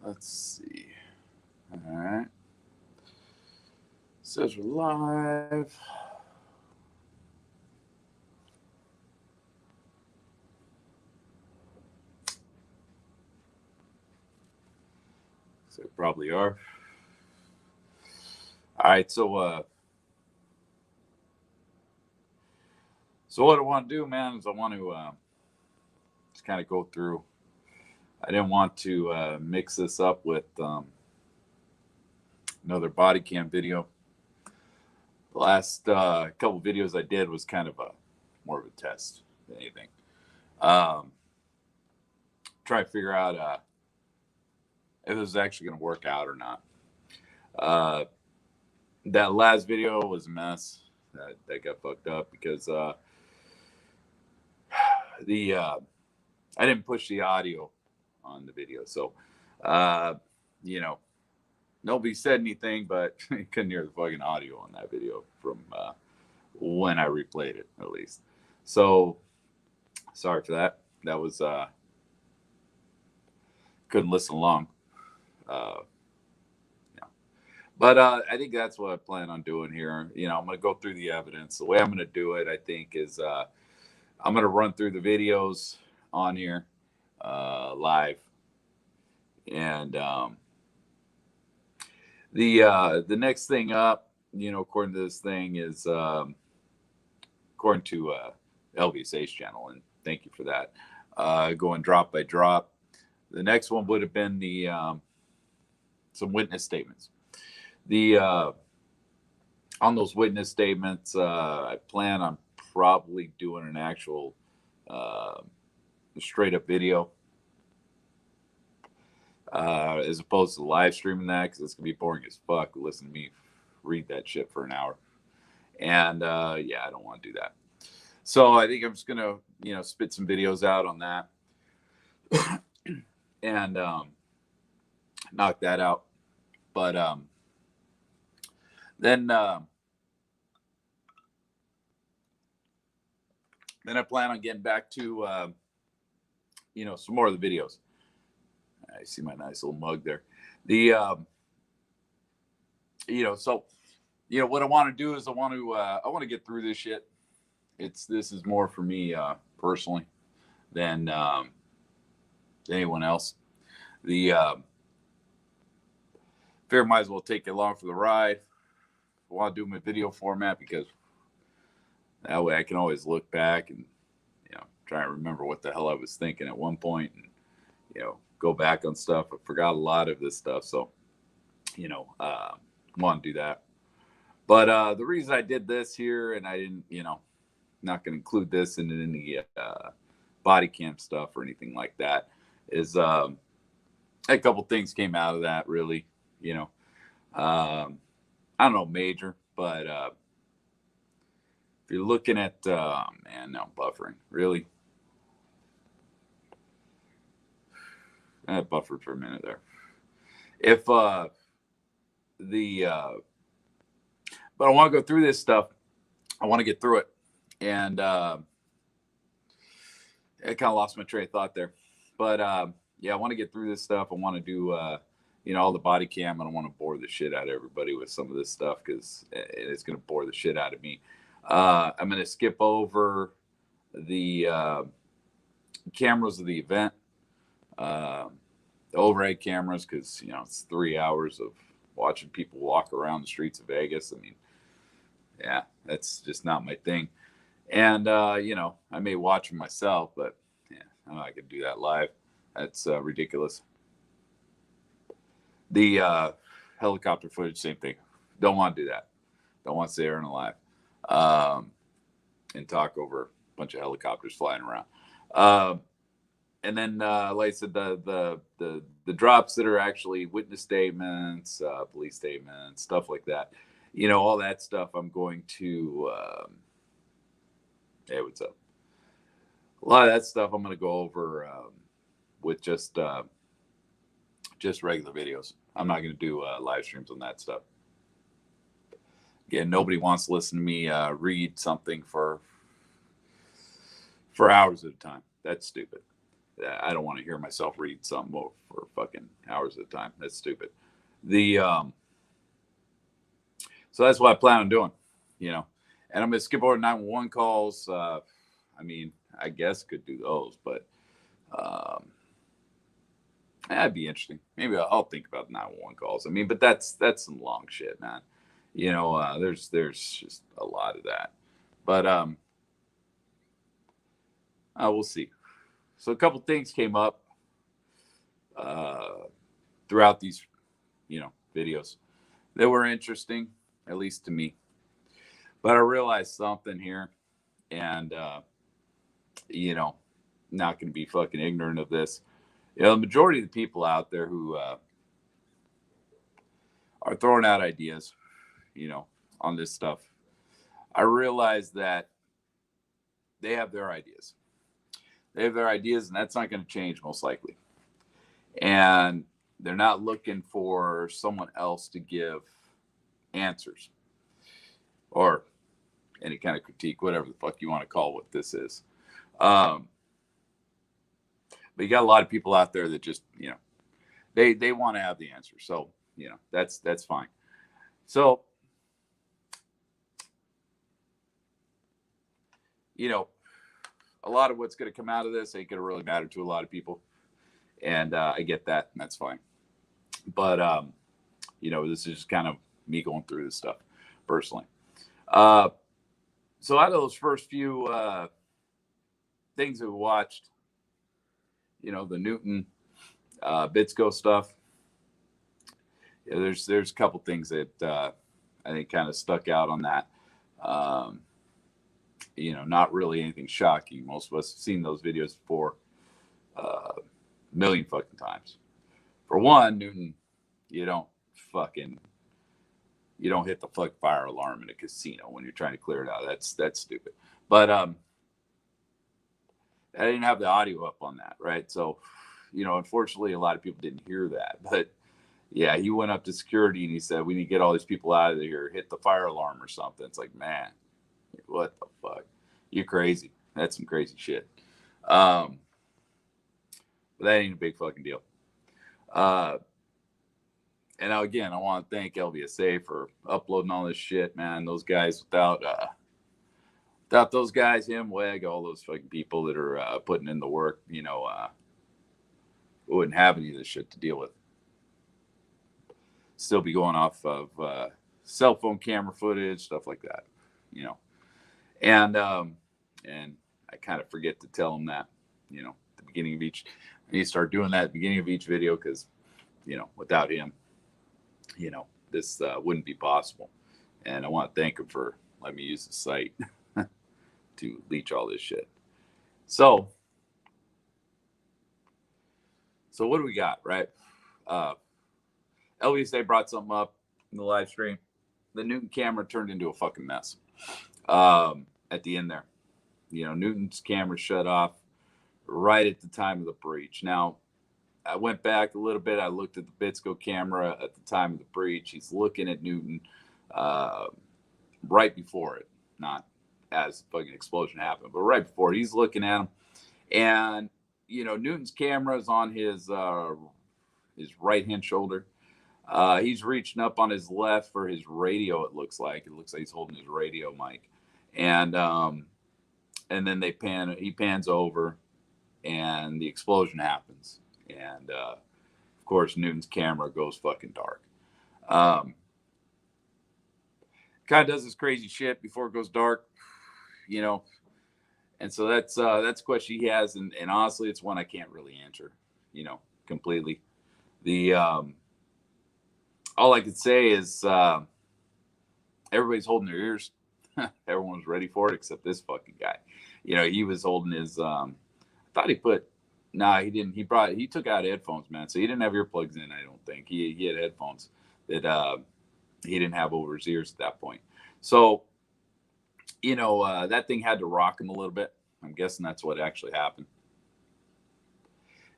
Let's see. All right. Says we're live. So we probably are. All right. So what I want to do, man, is I want to just kind of go through. I didn't want to mix this up with another body cam video. The last couple videos I did was kind of a more of a test than anything. Um, Try to figure out if it was actually going to work out or not. Uh, that last video was a mess. That got fucked up because the I didn't push the audio on the video, so uh, you know nobody said anything, but you couldn't hear the fucking audio on that video from when I replayed it, at least. So sorry for that. That was couldn't listen along. Uh, But I think that's what I plan on doing here. I'm going to go through the evidence. The way I'm going to do it, I think, is I'm going to run through the videos on here live, and the next thing up, according to this thing, is according to LVSA's channel, and thank you for that. Going drop by drop. The next one would have been the some witness statements. The on those witness statements, I plan on probably doing an actual straight up video as opposed to live streaming that, because it's gonna be boring as fuck to listen to me read that shit for an hour. And yeah, I don't want to do that. So I think I'm just gonna spit some videos out on that and knock that out. But then I plan on getting back to some more of the videos. I see my nice little mug there. The what I want to do is I want to get through this shit. This is more for me personally than anyone else. The figure might as well take it along for the ride. I want to do them in video format because that way I can always look back and try and remember what the hell I was thinking at one point, and go back on stuff. I forgot a lot of this stuff, so want to do that. But the reason I did this here, and I didn't, not going to include this in any body cam stuff or anything like that, is a couple things came out of that. Really, I don't know, major, but if you're looking at, man, now I'm buffering. Really? I buffered for a minute there. If but I want to go through this stuff. I want to get through it. And I kind of lost my train of thought there. But yeah, I want to get through this stuff. I want to do, all the body cam. I don't want to bore the shit out of everybody with some of this stuff because it's going to bore the shit out of me. I'm going to skip over the cameras of the event, the overhead cameras, because it's 3 hours of watching people walk around the streets of Vegas. I mean, yeah, that's just not my thing. And I may watch them myself, but yeah, I'm not gonna do that live. That's ridiculous. The helicopter footage, same thing. Don't want to do that. Don't want to sit there and live and talk over a bunch of helicopters flying around. And then, like I said, the drops that are actually witness statements, police statements, stuff like that. All that stuff. I'm going to. Hey, what's up? A lot of that stuff I'm going to go over with just regular videos. I'm not going to do live streams on that stuff. Again, nobody wants to listen to me read something for hours at a time. That's stupid. I don't want to hear myself read something for fucking hours at a time. That's stupid. The So that's what I plan on doing, you know. And I'm gonna skip over 911 calls. I mean, I guess could do those, but that'd be interesting. Maybe I'll think about 911 calls. I mean, but that's some long shit, man. You know, there's just a lot of that. But we'll see. So a couple things came up throughout these, videos that were interesting, at least to me. But I realized something here, and not going to be fucking ignorant of this. The majority of the people out there who are throwing out ideas, on this stuff, I realize that they have their ideas. They have their ideas, and that's not going to change most likely. And they're not looking for someone else to give answers or any kind of critique, whatever the fuck you want to call what this is. But you got a lot of people out there that just, they want to have the answer. So, that's fine. So, a lot of what's going to come out of this ain't going to really matter to a lot of people. And I get that, and that's fine. But, this is just kind of me going through this stuff personally. So out of those first few things that we watched, the Newton Bitsko stuff, there's a couple things that I think kind of stuck out on that. Not really anything shocking. Most of us have seen those videos before a million fucking times. For one, Newton, you don't hit the fuck fire alarm in a casino when you're trying to clear it out. That's stupid. But I didn't have the audio up on that, right? So, unfortunately, a lot of people didn't hear that. But yeah, he went up to security and he said, "We need to get all these people out of here. Hit the fire alarm or something." It's like, man, what the fuck? You're crazy. That's some crazy shit. But that ain't a big fucking deal. And now again, I want to thank LVSA for uploading all this shit, man. Those guys, without those guys, him, Weg, all those fucking people that are putting in the work, wouldn't have any of this shit to deal with. Still be going off of cell phone camera footage, stuff like that, And I kind of forget to tell them that, at the beginning of each. I need to start doing that at the beginning of each video because, without him, this wouldn't be possible. And I want to thank him for letting me use the site to leech all this shit. So what do we got, right? LVSA brought something up in the live stream. The Newton camera turned into a fucking mess at the end there. Newton's camera shut off right at the time of the breach. Now, I went back a little bit. I looked at the Bitsko camera at the time of the breach. He's looking at Newton right before it, not as the fucking explosion happened, but right before he's looking at him. And, Newton's camera is on his right-hand shoulder. He's reaching up on his left for his radio, it looks like. It looks like he's holding his radio mic. And then he pans over, and the explosion happens. And, of course, Newton's camera goes fucking dark. Kind of does this crazy shit before it goes dark, And so that's a question he has. And honestly, it's one I can't really answer, completely. All I could say is everybody's holding their ears. Everyone was ready for it except this fucking guy. He was holding his, I thought he put, nah, he didn't. He took out headphones, man. So he didn't have earplugs in, I don't think. He had headphones that he didn't have over his ears at that point. So, that thing had to rock him a little bit. I'm guessing that's what actually happened.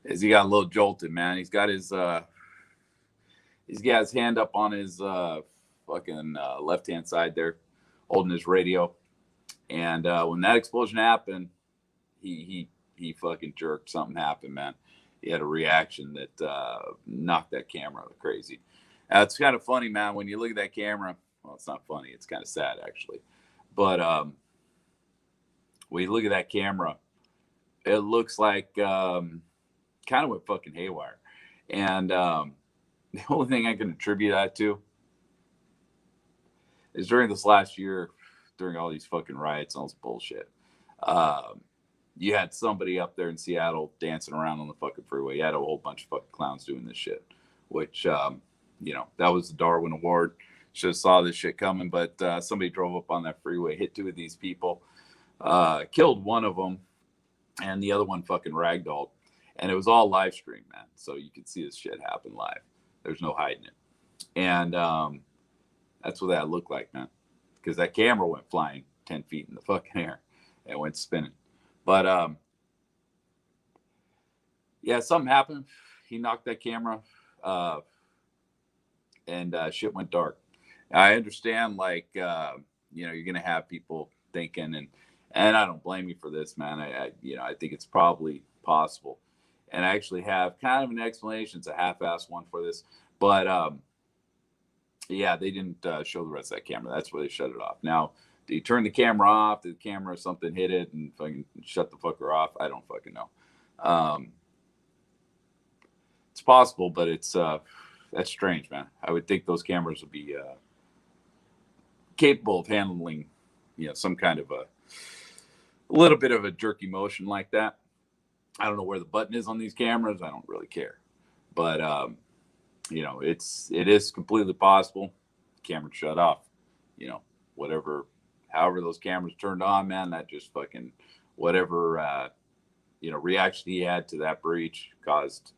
As he got a little jolted, man. He's got his hand up on his fucking left-hand side there, holding his radio. And when that explosion happened, he he fucking jerked. Something happened, man. He had a reaction that knocked that camera crazy. It's kind of funny, man, when you look at that camera. Well, it's not funny. It's kind of sad, actually. But when you look at that camera, it looks like kind of went fucking haywire. And the only thing I can attribute that to is during this last year, during all these fucking riots and all this bullshit, you had somebody up there in Seattle dancing around on the fucking freeway. You had a whole bunch of fucking clowns doing this shit, which, that was the Darwin Award. Should have saw this shit coming, but somebody drove up on that freeway, hit two of these people, killed one of them, and the other one fucking ragdolled. And it was all live streamed, man. So you could see this shit happen live. There's no hiding it. And that's what that looked like, man. Because that camera went flying 10 feet in the fucking air and went spinning. But yeah, something happened. He knocked that camera and shit went dark. I understand, like, you're going to have people thinking, and I don't blame you for this, man. I think it's probably possible. And I actually have kind of an explanation. It's a half-assed one for this. But, yeah, they didn't show the rest of that camera. That's where they shut it off. Now, did you turn the camera off? Did the camera, something hit it and fucking shut the fucker off? I don't fucking know. It's possible, but it's that's strange, man. I would think those cameras would be capable of handling, some kind of a little bit of a jerky motion like that. I don't know where the button is on these cameras. I don't really care. But, it is completely possible. Camera shut off, however those cameras turned on, man, that just fucking, whatever, reaction he had to that breach caused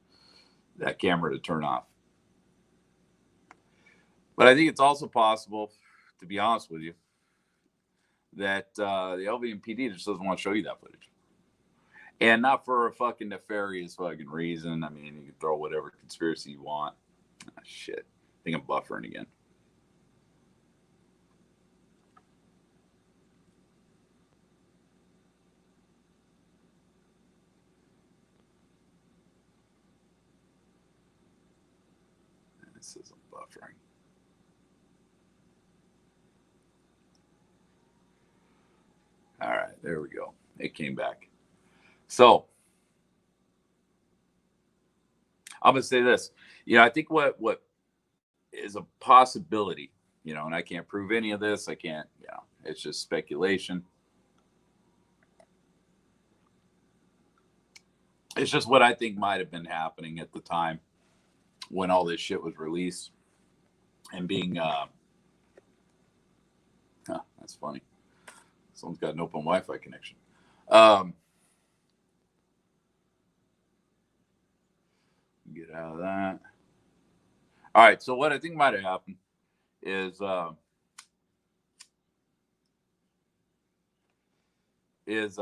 that camera to turn off. But I think it's also possible, to be honest with you, that the LVMPD just doesn't want to show you that footage. And not for a fucking nefarious fucking reason. I mean, you can throw whatever conspiracy you want. Ah, shit. I think I'm buffering again. This isn't buffering. All right, there we go. It came back. So I'm gonna say this. I think what is a possibility, and I can't prove any of this. I can't, it's just speculation. It's just what I think might have been happening at the time when all this shit was released and being that's funny. Someone's got an open Wi-Fi connection. Get out of that. All right. So what I think might have happened is it's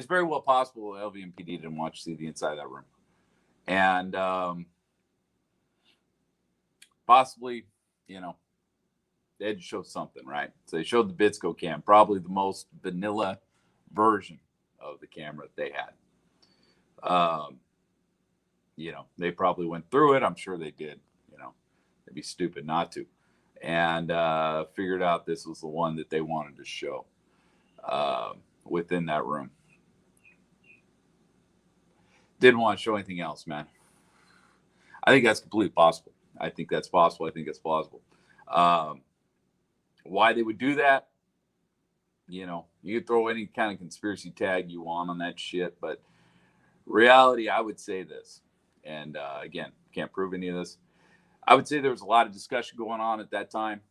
very well possible LVMPD didn't want you to see the inside of that room, and possibly, they had to show something, right? So they showed the Bitsco cam, probably the most vanilla version of the camera that they had. They probably went through it. I'm sure they did. They'd be stupid not to. And figured out this was the one that they wanted to show within that room. Didn't want to show anything else, man. I think that's completely possible. I think that's possible. I think it's plausible. Why they would do that, you could throw any kind of conspiracy tag you want on that shit, but reality, I would say this, and again, can't prove any of this. I would say there was a lot of discussion going on at that time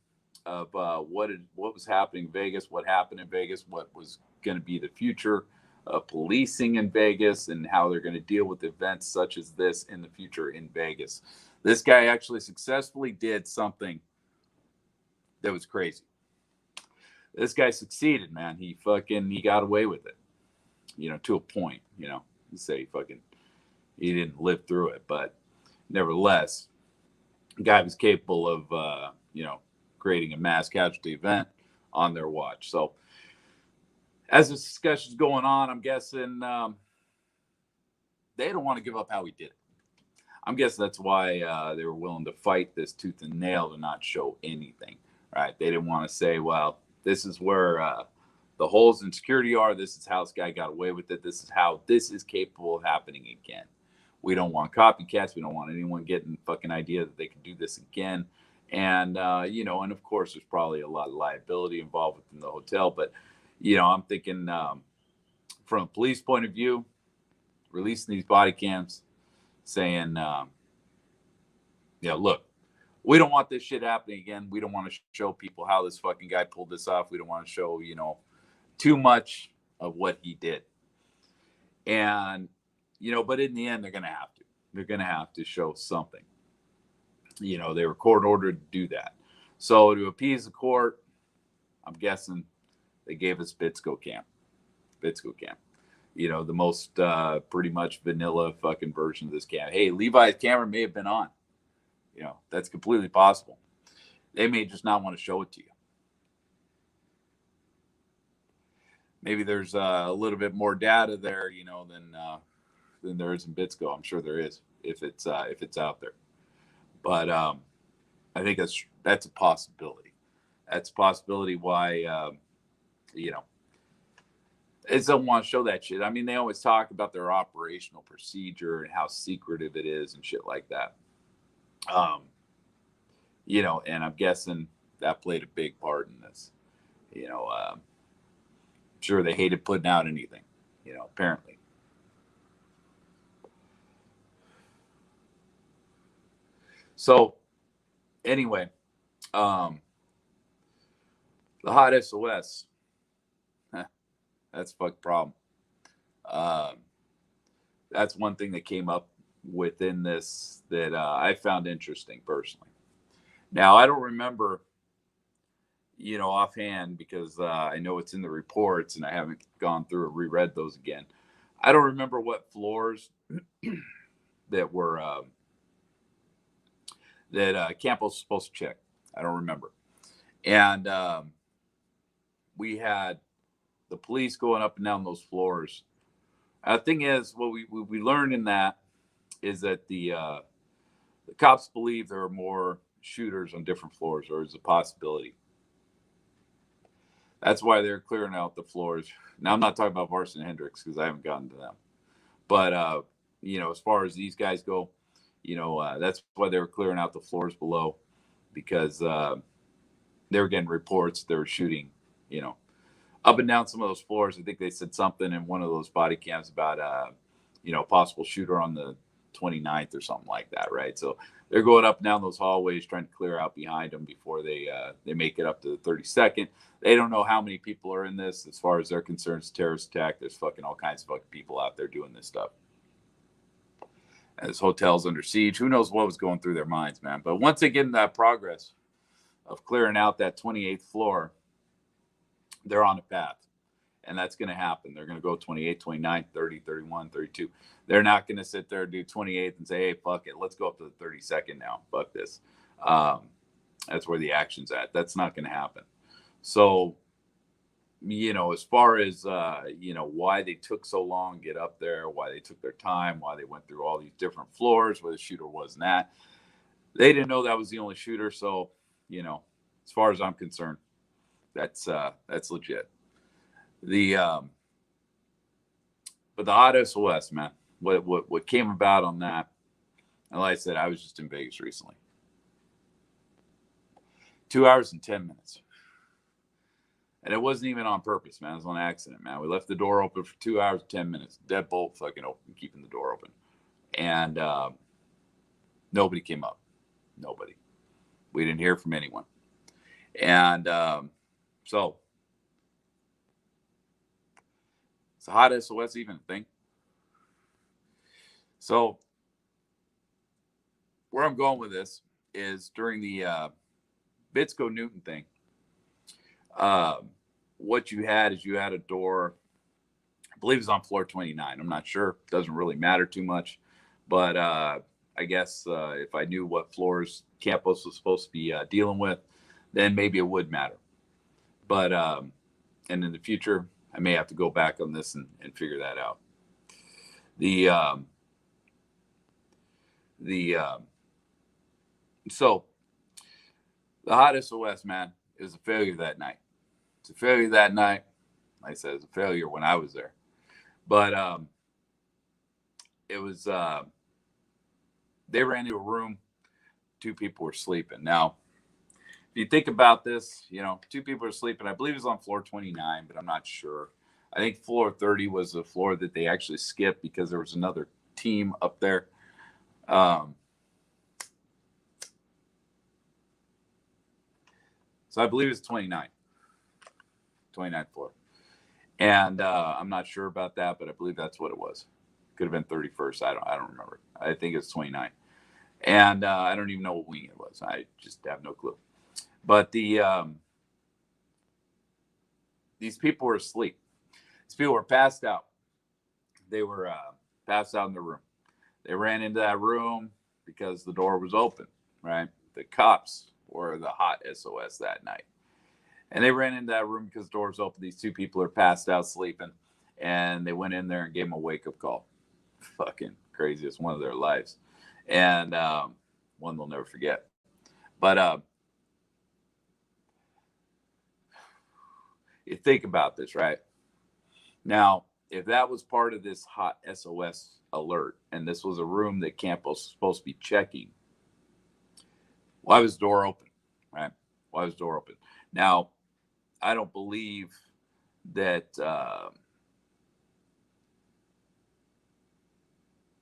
of what was happening in Vegas, what happened in Vegas, what was going to be the future of policing in Vegas, and how they're going to deal with events such as this in the future in Vegas. This guy actually successfully did something that was crazy. This guy succeeded, man. He got away with it, to a point. You say he didn't live through it, but nevertheless, the guy was capable of creating a mass casualty event on their watch. So as this discussion's going on, I'm guessing they don't want to give up how he did it. I'm guessing that's why they were willing to fight this tooth and nail to not show anything, right? They didn't want to say, well, this is where the holes in security are. This is how this guy got away with it. This is how this is capable of happening again. We don't want copycats. We don't want anyone getting the fucking idea that they can do this again. And, and of course, there's probably a lot of liability involved within the hotel. But, I'm thinking from a police point of view, releasing these body cams, saying, look, we don't want this shit happening again. We don't want to show people how this fucking guy pulled this off. We don't want to show, too much of what he did. And, but in the end, they're going to have to. They're going to have to show something. They were court ordered to do that. So to appease the court, I'm guessing they gave us Bitsko Cam. The most pretty much vanilla fucking version of this cam. Hey, Levi's camera may have been on. That's completely possible. They may just not want to show it to you. Maybe there's a little bit more data there, than there is in Bitsko. I'm sure there is if it's out there. But I think that's a possibility. That's a possibility why they don't want to show that shit. I mean, they always talk about their operational procedure and how secretive it is and shit like that. And I'm guessing that played a big part in this. Sure, they hated putting out anything, apparently. So, anyway, the hot SOS, that's a fucking problem. That's one thing that came up within this that I found interesting personally. Now, I don't remember, offhand, because I know it's in the reports and I haven't gone through and reread those again. I don't remember what floors that were that Campbell's supposed to check. I don't remember. And we had the police going up and down those floors. The thing is, what we learned in that is that the cops believe there are more shooters on different floors, or is a possibility. That's why they're clearing out the floors. Now, I'm not talking about Varston Hendricks because I haven't gotten to them. But, as far as these guys go, that's why they were clearing out the floors below, because they were getting reports they were shooting, up and down some of those floors. I think they said something in one of those body cams about, possible shooter on the 29th or something like that, right? So they're going up and down those hallways trying to clear out behind them before they make it up to the 32nd. They don't know how many people are in this. As far as they're concerned, it's a terrorist attack. There's fucking all kinds of fucking people out there doing this stuff. And this hotel's under siege. Who knows what was going through their minds, man? But once they get in that progress of clearing out that 28th floor, they're on a path. And that's going to happen. They're going to go 28, 29, 30, 31, 32. They're not going to sit there and do 28th and say, hey, fuck it. Let's go up to the 32nd now. Fuck this. That's where the action's at. That's not going to happen. So, as far as, why they took so long to get up there, why they took their time, why they went through all these different floors where the shooter wasn't at, they didn't know that was the only shooter. So, as far as I'm concerned, that's legit. But the hot SOS, man, what came about on that, and like I said, I was just in Vegas recently. 2 hours and 10 minutes. And it wasn't even on purpose, man. It was on accident, man. We left the door open for 2 hours, 10 minutes. Deadbolt fucking open, keeping the door open. And nobody came up. Nobody. We didn't hear from anyone. And so, is the hot SOS even a thing? So, where I'm going with this is during the Bitsko Newton thing, what you had is you had a door, I believe it's on floor 29. I'm not sure. Doesn't really matter too much. But I guess if I knew what floors Campos was supposed to be dealing with, then maybe it would matter. But and in the future, I may have to go back on this and figure that out. The so the hot SOS, man, it was a failure that night. It's a failure that night. Like I said, it's a failure when I was there, but it was. They ran into a room. Two people were sleeping. Now, if you think about this, you know, two people are sleeping. I believe it was on floor 29, but I'm not sure. I think floor 30 was the floor that they actually skipped because there was another team up there. So I believe it's 29th floor. And I'm not sure about that, but I believe that's what it was. Could have been 31st. I don't remember. I think it's 29. And I don't even know what wing it was. I just have no clue. But these people were asleep. These people were passed out. They were passed out in the room. They ran into that room because the door was open, right? The cops were the hot SOS that night. And they ran into that room because the door was open. These two people are passed out sleeping. And they went in there and gave them a wake-up call. Fucking craziest one of their lives. And one they'll never forget. But you think about this, right? Now, if that was part of this hot SOS alert, and this was a room that Campbell was supposed to be checking, why was the door open, right? Why was the door open? Now, I don't believe that.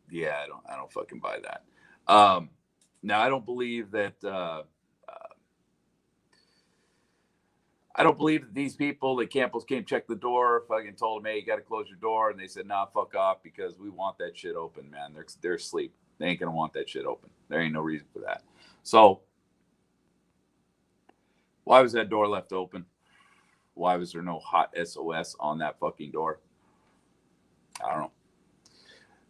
Yeah, I don't fucking buy that. Now, I don't believe that. I don't believe that these people that Campbell's came check the door, fucking told them, hey, you got to close your door. And they said, nah, fuck off because we want that shit open, man. They're asleep. They ain't going to want that shit open. There ain't no reason for that. So why was that door left open? Why was there no hot SOS on that fucking door? I don't know.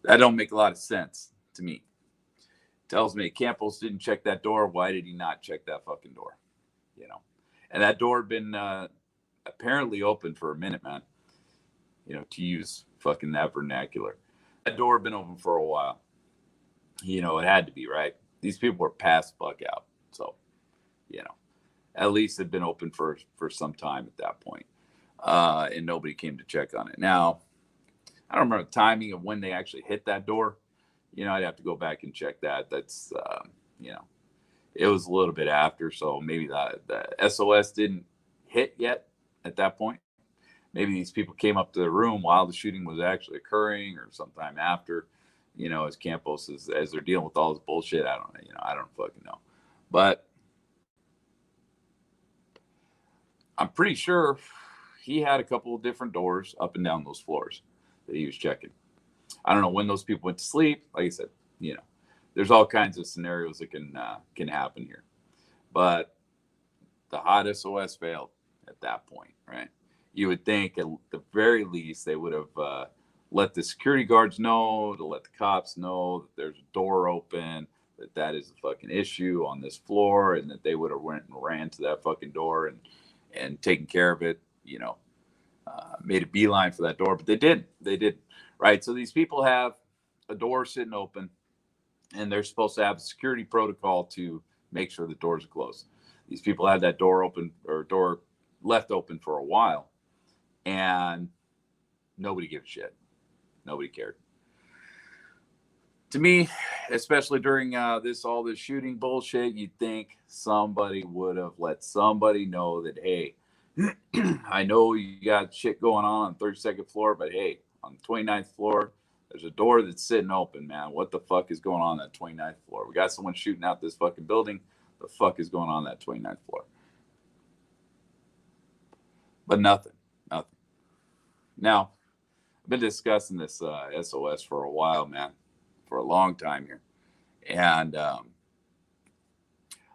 That don't make a lot of sense to me. Tells me Campbell's didn't check that door. Why did he not check that fucking door? You know? And that door had been apparently open for a minute, man. You know, to use fucking that vernacular. That door had been open for a while. You know, it had to be, right? These people were past fuck out. So, you know, at least it had been open for some time at that point. And nobody came to check on it. Now, I don't remember the timing of when they actually hit that door. You know, I'd have to go back and check that. That's, you know, it was a little bit after, so maybe the SOS didn't hit yet at that point. Maybe these people came up to the room while the shooting was actually occurring, or sometime after. You know, as Campos as they're dealing with all this bullshit. I don't know. You know, I don't fucking know. But I'm pretty sure he had a couple of different doors up and down those floors that he was checking. I don't know when those people went to sleep. Like I said, you know, there's all kinds of scenarios that can happen here. But the hot SOS failed at that point, right? You would think at the very least they would have let the security guards know, to let the cops know that there's a door open, that is a fucking issue on this floor, and that they would have went and ran to that fucking door and taken care of it, you know, made a beeline for that door. But they did, right? So these people have a door sitting open, and they're supposed to have a security protocol to make sure the doors are closed. These people had that door open, or door left open, for a while, and nobody gave a shit. Nobody cared. To me, especially during all this shooting bullshit, you'd think somebody would have let somebody know that, hey, I know you got shit going on the 32nd floor, but hey, on the 29th floor, there's a door that's sitting open, man. What the fuck is going on that 29th floor? We got someone shooting out this fucking building. The fuck is going on that 29th floor? But nothing. Now, I've been discussing this SOS for a while, man, for a long time here. And a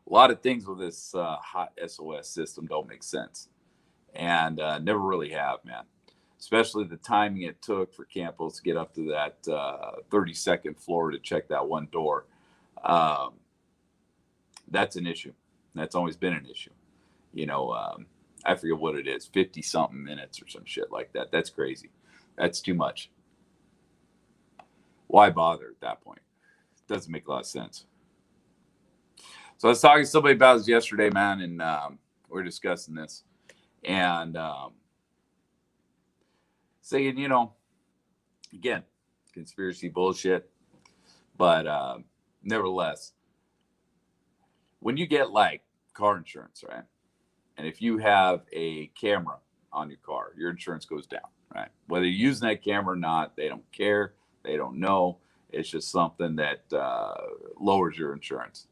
lot of things with this hot SOS system don't make sense. And never really have, man. Especially the timing it took for Campbell to get up to that 32nd floor to check that one door. That's an issue. That's always been an issue. You know, I forget what it is, 50 something minutes or some shit like that. That's crazy. That's too much. Why bother at that point? It doesn't make a lot of sense. So I was talking to somebody about this yesterday, man, and we are discussing this. And saying, again, conspiracy bullshit. But nevertheless, when you get like car insurance, right? And if you have a camera on your car, your insurance goes down, right? Whether you're using that camera or not, they don't care. They don't know. It's just something that lowers your insurance.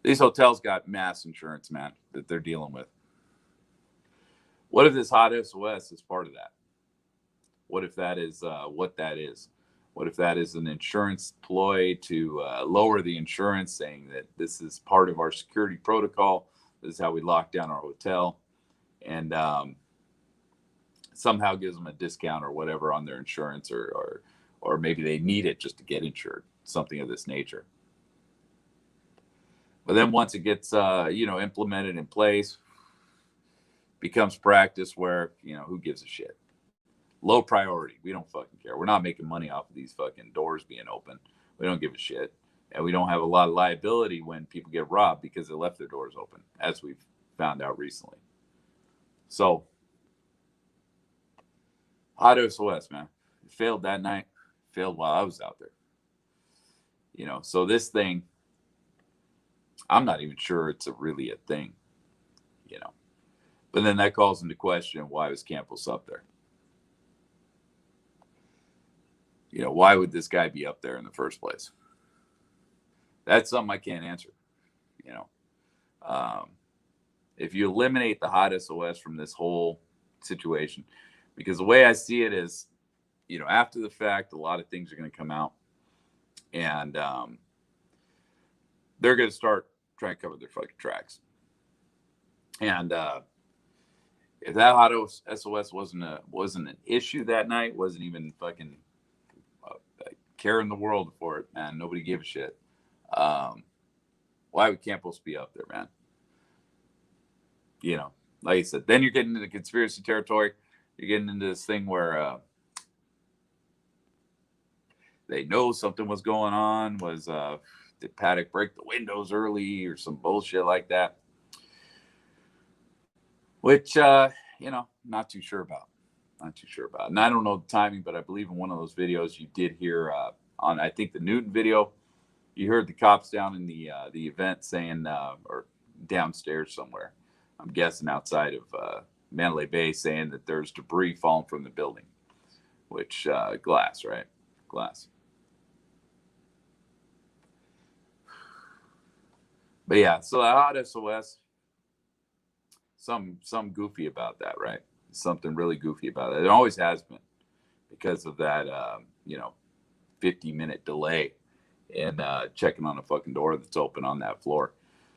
These hotels got mass insurance, man, that they're dealing with. What if this hot SOS is part of that? What if that is what that is? What if that is an insurance ploy to lower the insurance, saying that this is part of our security protocol? This is how we lock down our hotel, and somehow gives them a discount or whatever on their insurance, or maybe they need it just to get insured, something of this nature. But then once it gets implemented in place, becomes practice where who gives a shit? Low priority. We don't fucking care. We're not making money off of these fucking doors being open. We don't give a shit. And we don't have a lot of liability when people get robbed because they left their doors open, as we've found out recently. So, hot SOS, man. It failed that night. It failed while I was out there. So this thing, I'm not even sure it's really a thing. But then that calls into question, why was Campos up there? Why would this guy be up there in the first place? That's something I can't answer. If you eliminate the hot SOS from this whole situation, because the way I see it is, after the fact, a lot of things are going to come out, and they're going to start trying to cover their fucking tracks. And if that hot SOS wasn't an issue that night, wasn't even fucking care in the world for it, man. Nobody gave a shit. Why would Campos be up there, man? Like I said, then you're getting into conspiracy territory. You're getting into this thing where they know something was going on. Did Paddock break the windows early or some bullshit like that? Which, not too sure about. Not too sure about. And I don't know the timing, but I believe in one of those videos you did hear on, I think, the Newton video, you heard the cops down in the event saying, or downstairs somewhere, I'm guessing outside of Mandalay Bay, saying that there's debris falling from the building, which glass, right? Glass. But yeah, so the hot SOS, some goofy about that, right? Something really goofy about it. It always has been, because of that 50-minute delay in checking on a fucking door that's open on that floor.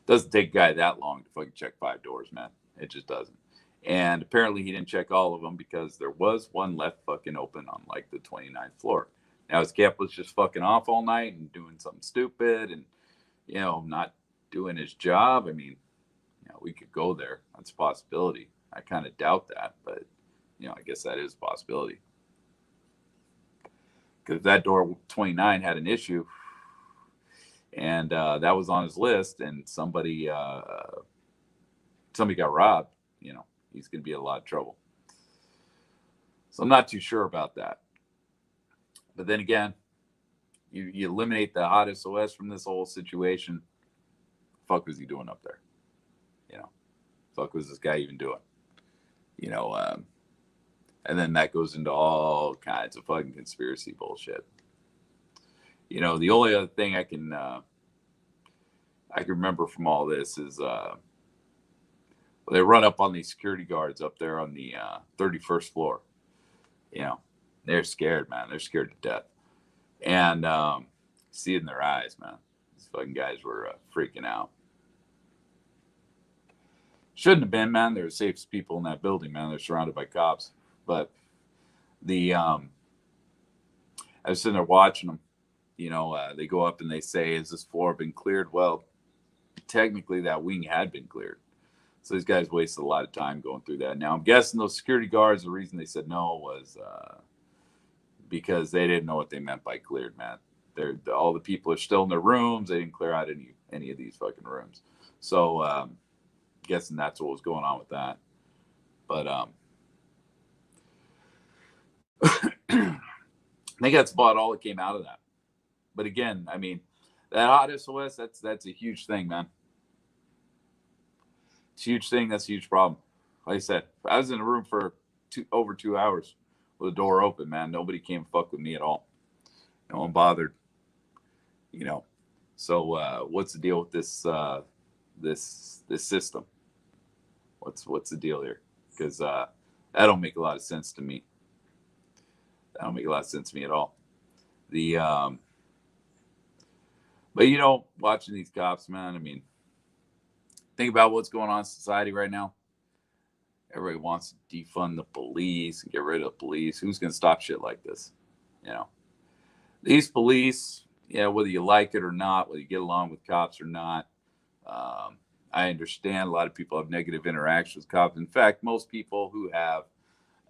Doesn't take a guy that long to fucking check 5 doors, man. It just doesn't. And apparently he didn't check all of them, because there was one left fucking open on like the 29th floor. Now his cap was just fucking off all night and doing something stupid and not doing his job. I mean, we could go there. That's a possibility. I kind of doubt that, but I guess that is a possibility. Because if that door 29 had an issue, and that was on his list, and somebody got robbed, he's going to be in a lot of trouble. So I'm not too sure about that. But then again, you eliminate the hot SOS from this whole situation. Fuck was he doing up there? Fuck was this guy even doing? And then that goes into all kinds of fucking conspiracy bullshit. The only other thing I can remember from all this is they run up on these security guards up there on the 31st floor. They're scared, man. They're scared to death. And see it in their eyes, man. These fucking guys were freaking out. Shouldn't have been, man. They're the safest people in that building, man. They're surrounded by cops. But I was sitting there watching them. They go up and they say, "Has this floor been cleared?" Well, technically that wing had been cleared. So these guys wasted a lot of time going through that. Now I'm guessing those security guards, the reason they said no was because they didn't know what they meant by cleared, man. All the people are still in their rooms. They didn't clear out any of these fucking rooms. So guessing that's what was going on with that. But I think that's about all that came out of that. But again, I mean, that hot SOS, that's a huge thing, man. It's a huge thing. That's a huge problem. Like I said, I was in a room for over 2 hours with the door open, man. Nobody came fuck with me at all. No one bothered. You know. So what's the deal with this this system? What's the deal here? Because that don't make a lot of sense to me. That don't make a lot of sense to me at all. The but you know, watching these cops, man, I mean, think about what's going on in society right now. Everybody wants to defund the police and get rid of the police. Who's going to stop shit like this? You know, these police, yeah, whether you like it or not, whether you get along with cops or not, I understand a lot of people have negative interactions with cops. In fact, most people who have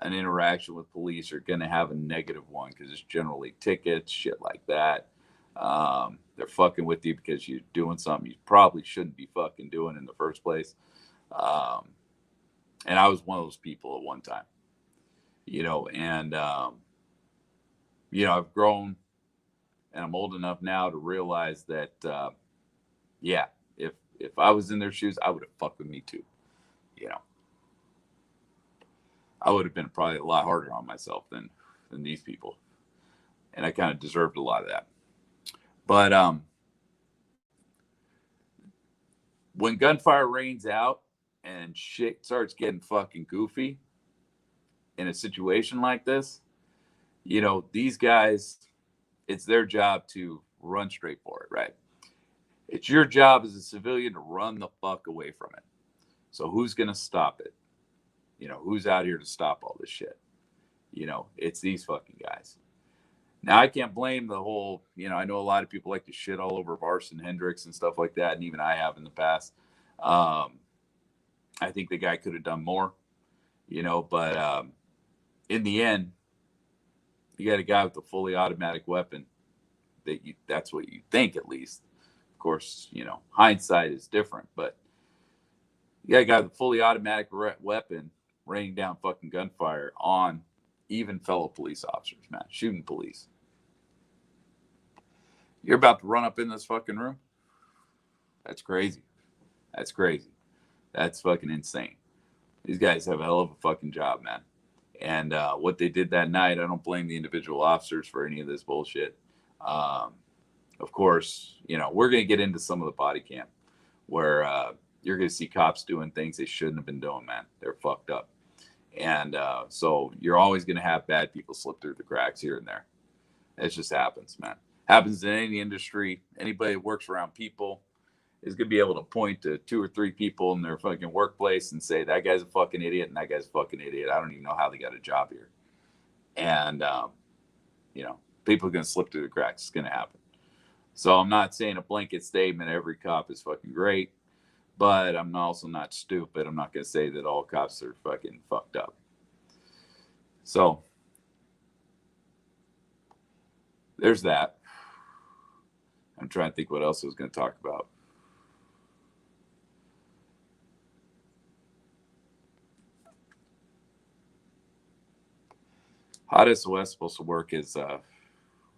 an interaction with police are going to have a negative one because it's generally tickets, shit like that. They're fucking with you because you're doing something you probably shouldn't be fucking doing in the first place. And I was one of those people at one time, you know, and, you know, I've grown and I'm old enough now to realize that, yeah, if I was in their shoes, I would have fucked with me too. You know, I would have been probably a lot harder on myself than these people. And I kind of deserved a lot of that. But when gunfire rains out and shit starts getting fucking goofy in a situation like this, you know, these guys, it's their job to run straight for it, right? It's your job as a civilian to run the fuck away from it. So who's going to stop it? You know, who's out here to stop all this shit? You know, it's these fucking guys. Now, I can't blame the whole, you know, I know a lot of people like to shit all over Varson Hendricks and stuff like that, and even I have in the past. I think the guy could have done more, you know, but in the end, you got a guy with a fully automatic weapon. That's what you think, at least. Of course, you know, hindsight is different, but you got a guy with a fully automatic weapon raining down fucking gunfire on even fellow police officers, man, shooting police. You're about to run up in this fucking room? That's crazy. That's crazy. That's fucking insane. These guys have a hell of a fucking job, man. And what they did that night, I don't blame the individual officers for any of this bullshit. Of course, you know, we're going to get into some of the body cam where you're going to see cops doing things they shouldn't have been doing, man. They're fucked up. And so you're always going to have bad people slip through the cracks here and there. It just happens, man. Happens in any industry. Anybody that works around people is going to be able to point to 2 or 3 people in their fucking workplace and say, that guy's a fucking idiot and that guy's a fucking idiot. I don't even know how they got a job here. And, you know, people are going to slip through the cracks. It's going to happen. So I'm not saying a blanket statement, every cop is fucking great, but I'm also not stupid. I'm not going to say that all cops are fucking fucked up. So there's that. I'm trying to think what else I was going to talk about. Hot SOS is supposed to work is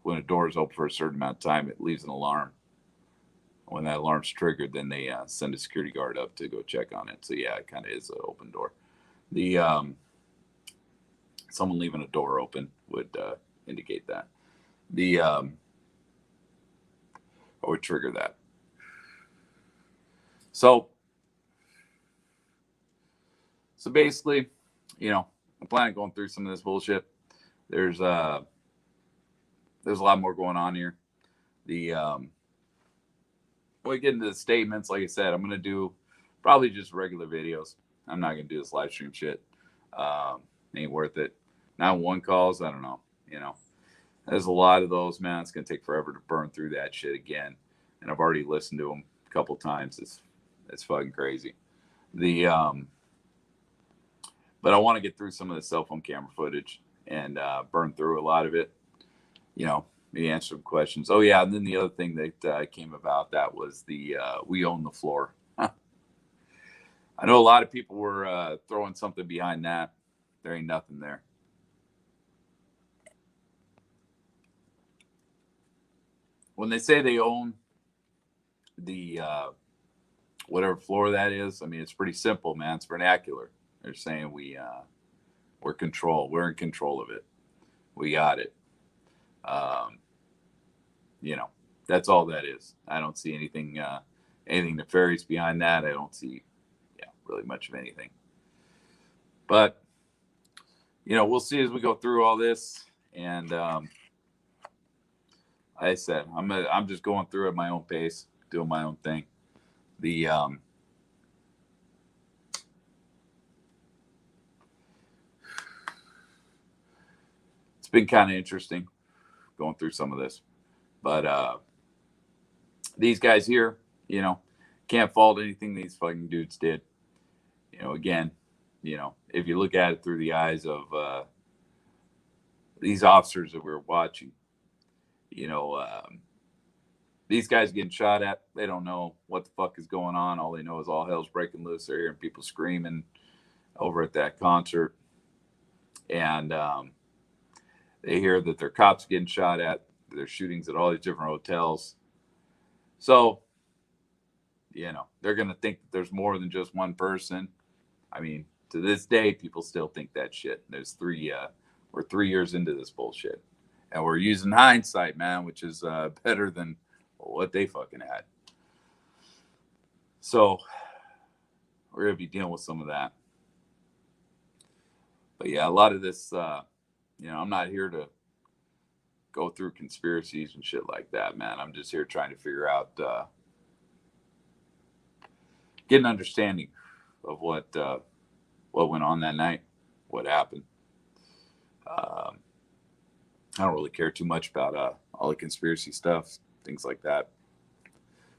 when a door is open for a certain amount of time, it leaves an alarm. When that alarm's triggered, then they send a security guard up to go check on it. So yeah, it kind of is an open door. The someone leaving a door open would indicate that. The would trigger that. So basically, you know, I'm planning on going through some of this bullshit. There's a lot more going on here. When we get into the statements, like I said, I'm gonna do probably just regular videos. I'm not gonna do this live stream shit. Ain't worth it. 911 calls, I don't know. You know, there's a lot of those, man. It's gonna take forever to burn through that shit again. And I've already listened to them a couple times. It's fucking crazy. The but I want to get through some of the cell phone camera footage and burn through a lot of it. You know, maybe answer some questions. Oh yeah, and then the other thing that came about that was the we own the floor. I know a lot of people were throwing something behind that. There ain't nothing there. When they say they own the whatever floor that is, I mean it's pretty simple, man. It's vernacular. They're saying we're control. We're in control of it. We got it. Um, you know, that's all that is. I don't see anything nefarious behind that. I don't see really much of anything. But we'll see as we go through all this. And like I said, I'm just going through at my own pace, doing my own thing. The it's been kind of interesting going through some of this, but these guys here, can't fault anything these fucking dudes did. Again, if you look at it through the eyes of these officers that we were watching, these guys getting shot at, they don't know what the fuck is going on. All they know is all hell's breaking loose. They're hearing people screaming over at that concert. And they hear that their cops getting shot at. There's shootings at all these different hotels. So, they're going to think that there's more than just one person. I mean, to this day, people still think that shit. There's we're 3 years into this bullshit. And we're using hindsight, man, which is better than what they fucking had. So we're going to be dealing with some of that. But yeah, a lot of this, I'm not here to go through conspiracies and shit like that, man. I'm just here trying to figure out, get an understanding of what went on that night, what happened. I don't really care too much about all the conspiracy stuff, things like that.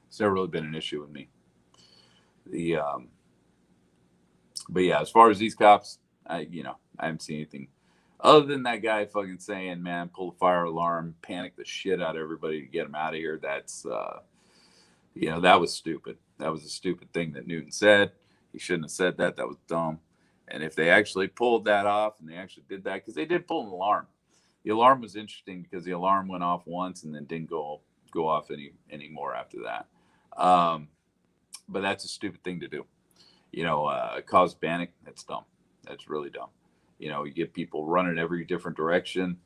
It's never really been an issue with me. But yeah, as far as these cops, I haven't seen anything other than that guy fucking saying, "Man, pull the fire alarm, panic the shit out of everybody to get them out of here." That's that was stupid. That was a stupid thing that Newton said. He shouldn't have said that. That was dumb. And if they actually pulled that off and they actually did that, because they did pull an alarm. The alarm was interesting because the alarm went off once and then didn't go off anymore after that. But that's a stupid thing to do. Cause panic. That's dumb. That's really dumb. You get people running every different direction.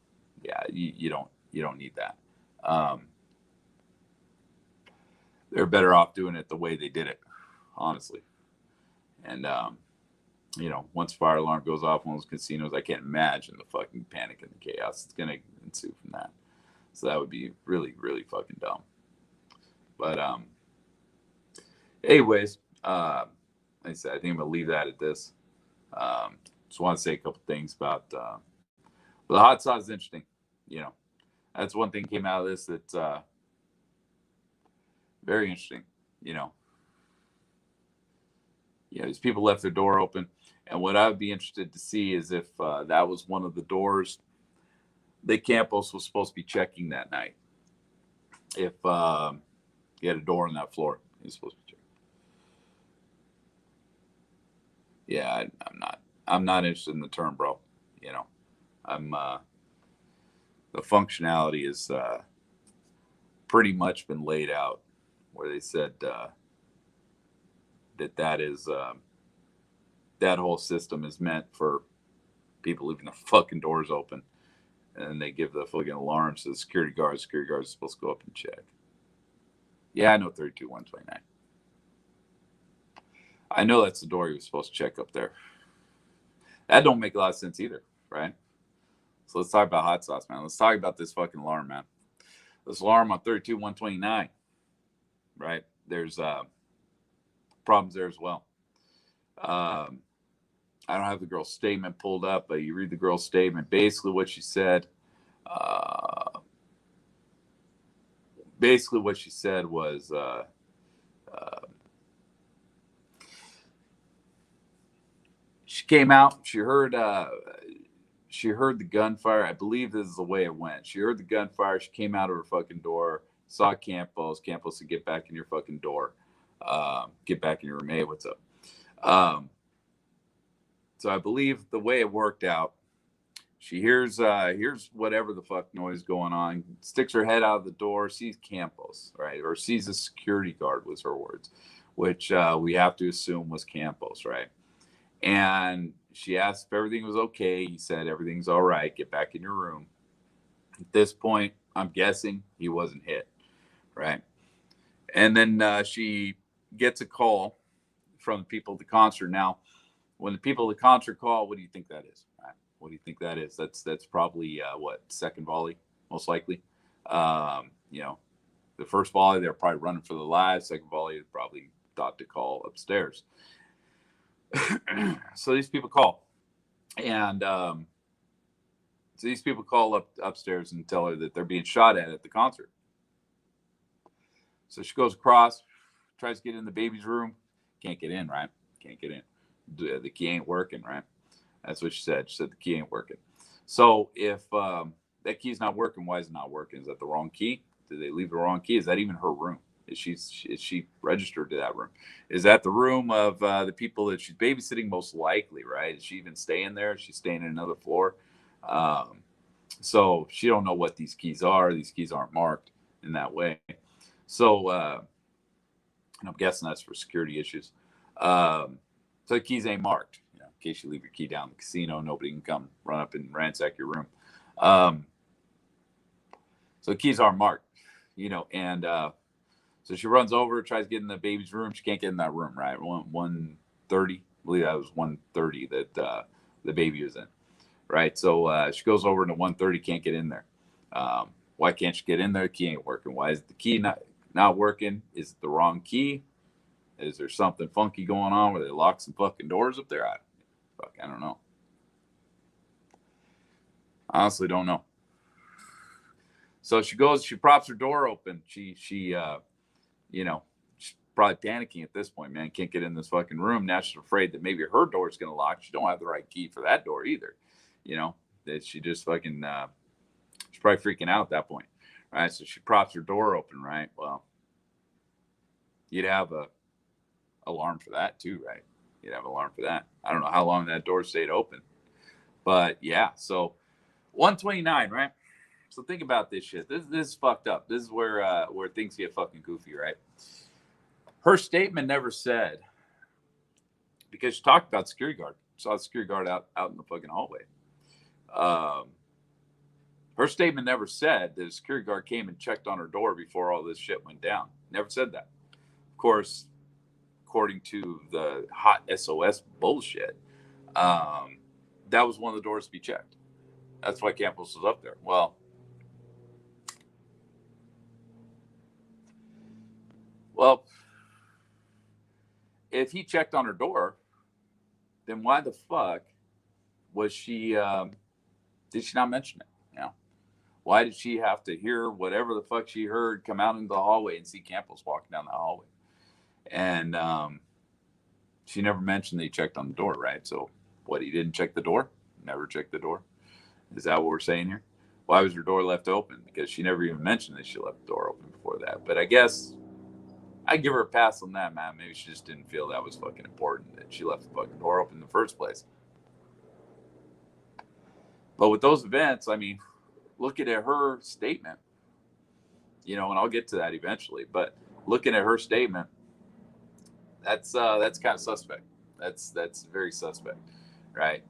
Yeah, you don't need that. They're better off doing it the way they did it, honestly. And once fire alarm goes off in one of those casinos, I can't imagine the fucking panic and the chaos that's gonna ensue from that. So that would be really, really fucking dumb. But anyways, like I said, I think I'm gonna leave that at this. Just want to say a couple things about but the hot sauce is interesting. That's one thing came out of this that's very interesting. These people left their door open, and what I would be interested to see is if that was one of the doors that Campos was supposed to be checking that night. If he had a door on that floor, he was supposed to be checking. Yeah, I'm not interested in the term, bro. I'm the functionality is pretty much been laid out, where they said that is that whole system is meant for people leaving the fucking doors open, and they give the fucking alarms to the security guards. Security guards are supposed to go up and check. Yeah, I know 32-129. I know that's the door he was supposed to check up there. That don't make a lot of sense either, right? So let's talk about hot sauce, man. Let's talk about this fucking alarm, man. This alarm on 32-129, right? There's problems there as well. I don't have the girl's statement pulled up, but you read the girl's statement. Basically, what she said. Was came out. She heard the gunfire. I believe this is the way it went. She heard the gunfire. She came out of her fucking door, saw Campos. Campos said, "Get back in your fucking door. Get back in your room. Hey, what's up?" So I believe the way it worked out, she hears whatever the fuck noise going on, sticks her head out of the door, sees Campos, right? Or sees a security guard, was her words, which we have to assume was Campos, right? And she asked if everything was okay. He said, "Everything's all right. Get back in your room." At this point, I'm guessing he wasn't hit, right? And then she gets a call from the people at the concert. Now, when the people at the concert call, what do you think that is? Right? What do you think that is? That's probably second volley, most likely. You know, the first volley they're probably running for the lives. Second volley is probably thought to call upstairs. So these people call, and so these people call up upstairs and tell her that they're being shot at the concert. So she goes across, tries to get in the baby's room, can't get in, right? Can't get in. The key ain't working, right? That's what she said. She said the key ain't working. So if that key's not working, why is it not working? Is that the wrong key? Did they leave the wrong key? Is that even her room? Is she registered to that room? Is that the room of the people that she's babysitting? Most likely, right? Is she even staying there? Is she staying in another floor? So she don't know what these keys are. These keys aren't marked in that way. So and I'm guessing that's for security issues. So the keys ain't marked. You know, in case you leave your key down in the casino, nobody can come run up and ransack your room. So the keys aren't marked, you know, and so she runs over, tries to get in the baby's room. She can't get in that room, right? 130, I believe that was 130 that the baby was in, right? So she goes over to 130, can't get in there. Why can't she get in there? The key ain't working. Why is the key not working? Is it the wrong key? Is there something funky going on where they lock some fucking doors up there? I don't know. Honestly, don't know. So she goes, she props her door open. She you know, she's probably panicking at this point, man. Can't get in this fucking room. Now she's afraid that maybe her door is going to lock. She don't have the right key for that door either. You know, that she just fucking, she's probably freaking out at that point. Right. So she props her door open, right? Well, you'd have a alarm for that too, right? You'd have an alarm for that. I don't know how long that door stayed open, but yeah. So 129, right? So think about this shit. This is fucked up. This is where things get fucking goofy, right? Her statement never said, because she talked about security guard. Saw the security guard out in the fucking hallway. Her statement never said that a security guard came and checked on her door before all this shit went down. Never said that. Of course, according to the hot SOS bullshit, that was one of the doors to be checked. That's why Campos was up there. Well, if he checked on her door, then why the fuck was she? Did she not mention it? You know, why did she have to hear whatever the fuck she heard come out into the hallway and see Campos walking down the hallway? And she never mentioned that he checked on the door, right? So what? He didn't check the door? Never checked the door? Is that what we're saying here? Why was her door left open? Because she never even mentioned that she left the door open before that. But I guess I'd give her a pass on that, man. Maybe she just didn't feel that was fucking important that she left the fucking door open in the first place. But with those events, I mean, looking at her statement, you know, and I'll get to that eventually, but looking at her statement, that's kind of suspect. That's very suspect, right?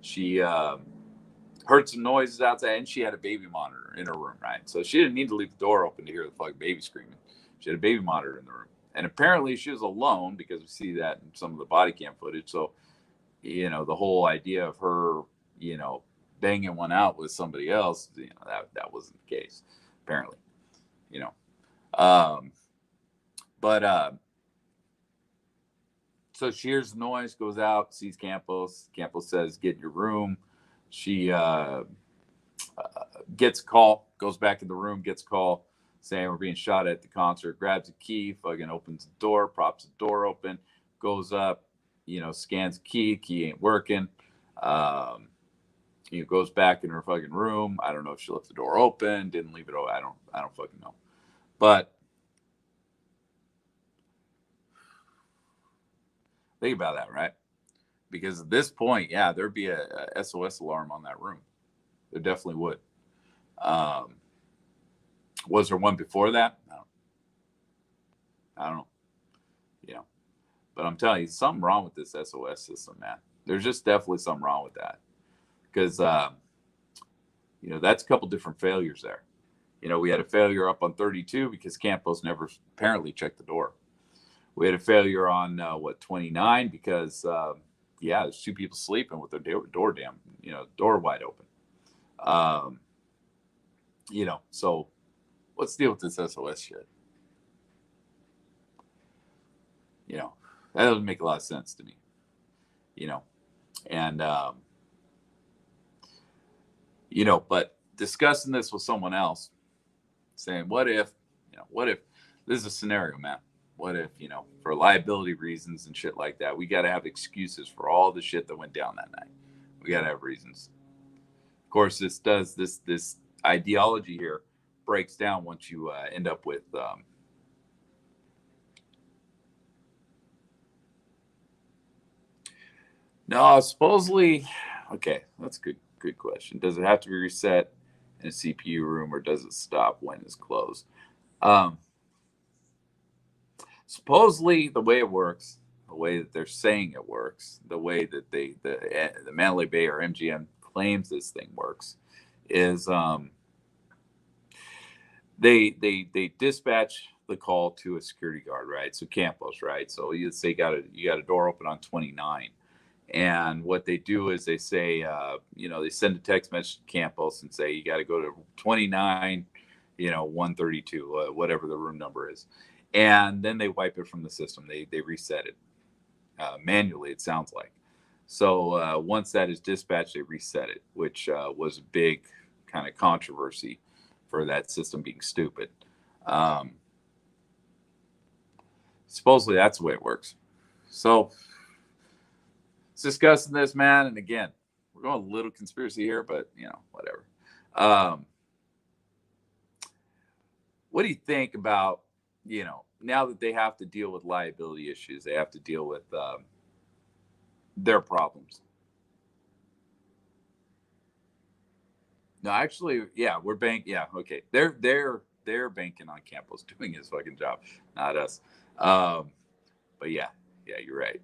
She heard some noises outside, and she had a baby monitor in her room, right? So she didn't need to leave the door open to hear the fucking baby screaming. She had a baby monitor in the room. And apparently she was alone, because we see that in some of the body cam footage. So, you know, the whole idea of her, you know, banging one out with somebody else, you know, that wasn't the case, apparently, you know. So she hears the noise, goes out, sees Campos. Campos says, "Get in your room." She gets a call, goes back in the room, gets a call saying we're being shot at the concert, grabs a key, fucking opens the door, props the door open, goes up, scans key ain't working. Um, goes back in her fucking room. I don't know if she left the door open, didn't leave it open. I don't fucking know. But think about that, right? Because at this point, yeah, there'd be a SOS alarm on that room. There definitely would. Um, was there one before that? No. I don't know. But I'm telling you, something wrong with this SOS system, man. There's just definitely something wrong with that because that's a couple different failures there. We had a failure up on 32 because Campos never apparently checked the door. We had a failure on 29 because there's two people sleeping with their door wide open. So let's deal with this SOS shit. That doesn't make a lot of sense to me. And but discussing this with someone else, saying, what if this is a scenario, man? What if, for liability reasons and shit like that, we got to have excuses for all the shit that went down that night. We got to have reasons. Of course, this ideology here breaks down once you end up with no, supposedly, okay, that's a good question. Does it have to be reset in a CPU room, or does it stop when it's closed? Supposedly, the way it works, the way that they're saying it works, the way that the Mandalay Bay or MGM claims this thing works, is they dispatch the call to a security guard, right? So Campos, right? So you say you got a door open on 29. And what they do is they say, they send a text message to Campos and say, you got to go to 29, 132, whatever the room number is. And then they wipe it from the system. They reset it manually, it sounds like. So once that is dispatched, they reset it, which was a big kind of controversy for that system being stupid. Supposedly that's the way it works. So discussing this, man, and again, we're going a little conspiracy here, but whatever. What do you think about now that they have to deal with liability issues, they have to deal with their problems? No, actually, yeah, we're okay. They're banking on Campos doing his fucking job, not us. But yeah, you're right.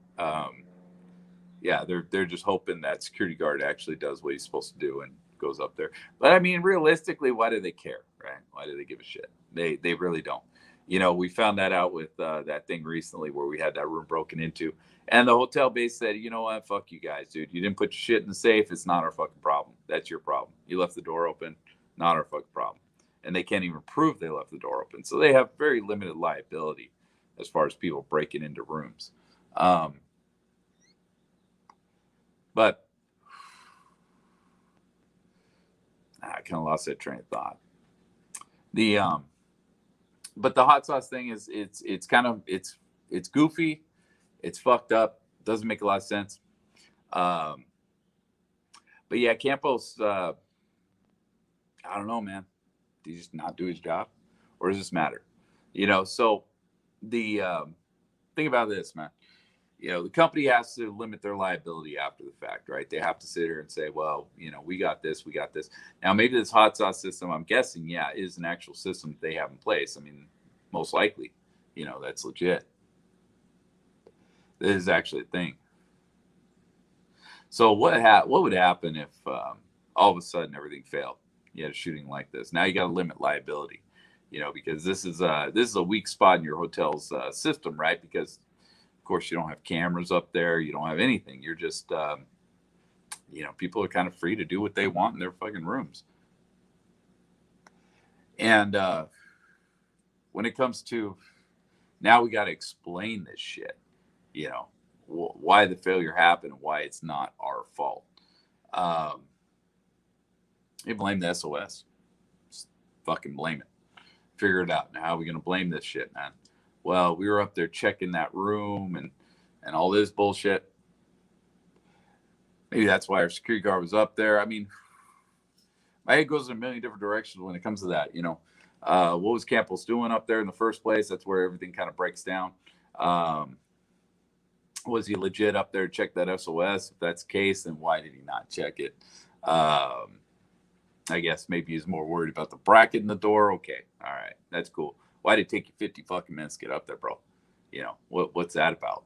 They're just hoping that security guard actually does what he's supposed to do and goes up there. But I mean, realistically, why do they care, right? Why do they give a shit? They really don't. We found that out with that thing recently where we had that room broken into, and the hotel base said, you know what, fuck you guys, dude. You didn't put your shit in the safe. It's not our fucking problem. That's your problem. You left the door open. Not our fucking problem. And they can't even prove they left the door open. So they have very limited liability as far as people breaking into rooms. But I kind of lost that train of thought. But the hot sauce thing is it's kind of it's goofy, it's fucked up, doesn't make a lot of sense. But yeah, Campos, I don't know, man. Did he just not do his job, or does this matter? So the thing about this, man. The company has to limit their liability after the fact, right? They have to sit here and say, well, we got this. Now, maybe this hot sauce system, I'm guessing, is an actual system that they have in place. I mean, most likely, that's legit. This is actually a thing. So what would happen if all of a sudden everything failed? You had a shooting like this. Now you got to limit liability, because this is a weak spot in your hotel's system, right? Because of course, you don't have cameras up there. You don't have anything. You're just, people are kind of free to do what they want in their fucking rooms. And when it comes to now, we got to explain this shit, why the failure happened, why it's not our fault. You blame the SOS. Just fucking blame it. Figure it out. Now, how are we going to blame this shit, man? Well, we were up there checking that room and all this bullshit. Maybe that's why our security guard was up there. I mean, my head goes in a million different directions when it comes to that. What was Campbell's doing up there in the first place? That's where everything kind of breaks down. Um, was he legit up there to check that SOS? If that's the case, then why did he not check it? I guess maybe he's more worried about the bracket in the door. Okay, all right, that's cool. Why did it take you 50 fucking minutes to get up there, bro? What's that about?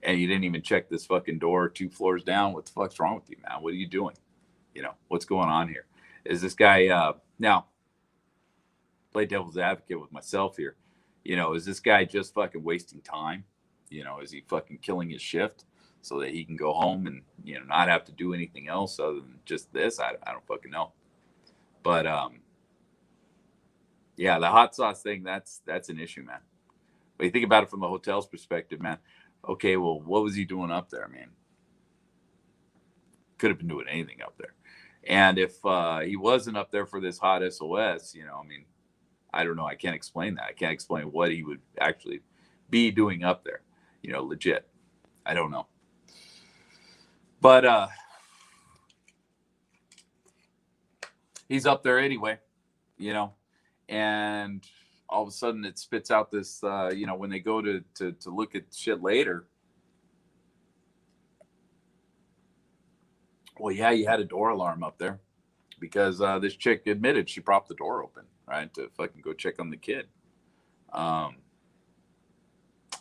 And you didn't even check this fucking door 2 floors down. What the fuck's wrong with you, man? What are you doing? What's going on here? Is this guy now play devil's advocate with myself here? Is this guy just fucking wasting time? Is he fucking killing his shift so that he can go home and not have to do anything else other than just this? I don't fucking know. But yeah, the hot sauce thing, that's an issue, man. But you think about it from the hotel's perspective, man. Okay, well, what was he doing up there, man? Could have been doing anything up there. And if he wasn't up there for this hot SOS, I don't know. I can't explain that. I can't explain what he would actually be doing up there, legit. I don't know. But he's up there anyway, and all of a sudden it spits out this, when they go to look at shit later. Well, yeah, you had a door alarm up there because this chick admitted she propped the door open, right, to fucking go check on the kid.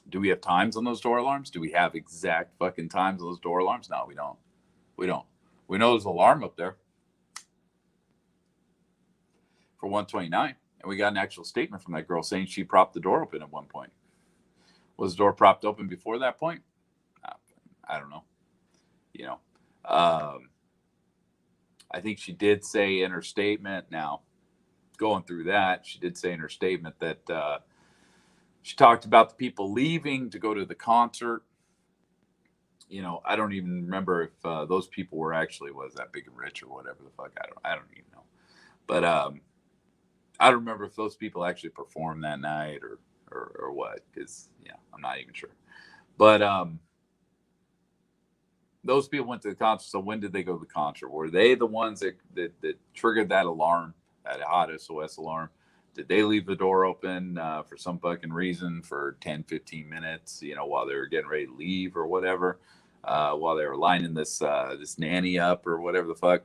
Do we have times on those door alarms? Do we have exact fucking times on those door alarms? No, we don't. We don't. We know there's an alarm up there for 129. And we got an actual statement from that girl saying she propped the door open at one point. Was the door propped open before that point? I don't know. I think she did say in her statement, now going through that, she did say in her statement that she talked about the people leaving to go to the concert. I don't even remember if those people were actually, was that Big and Rich or whatever the fuck. I don't even know. But I don't remember if those people actually performed that night or what, because I'm not even sure. But those people went to the concert. So when did they go to the concert? Were they the ones that triggered that alarm, that hot SOS alarm? Did they leave the door open for some fucking reason for 10, 15 minutes, while they were getting ready to leave or whatever, while they were lining this nanny up or whatever the fuck?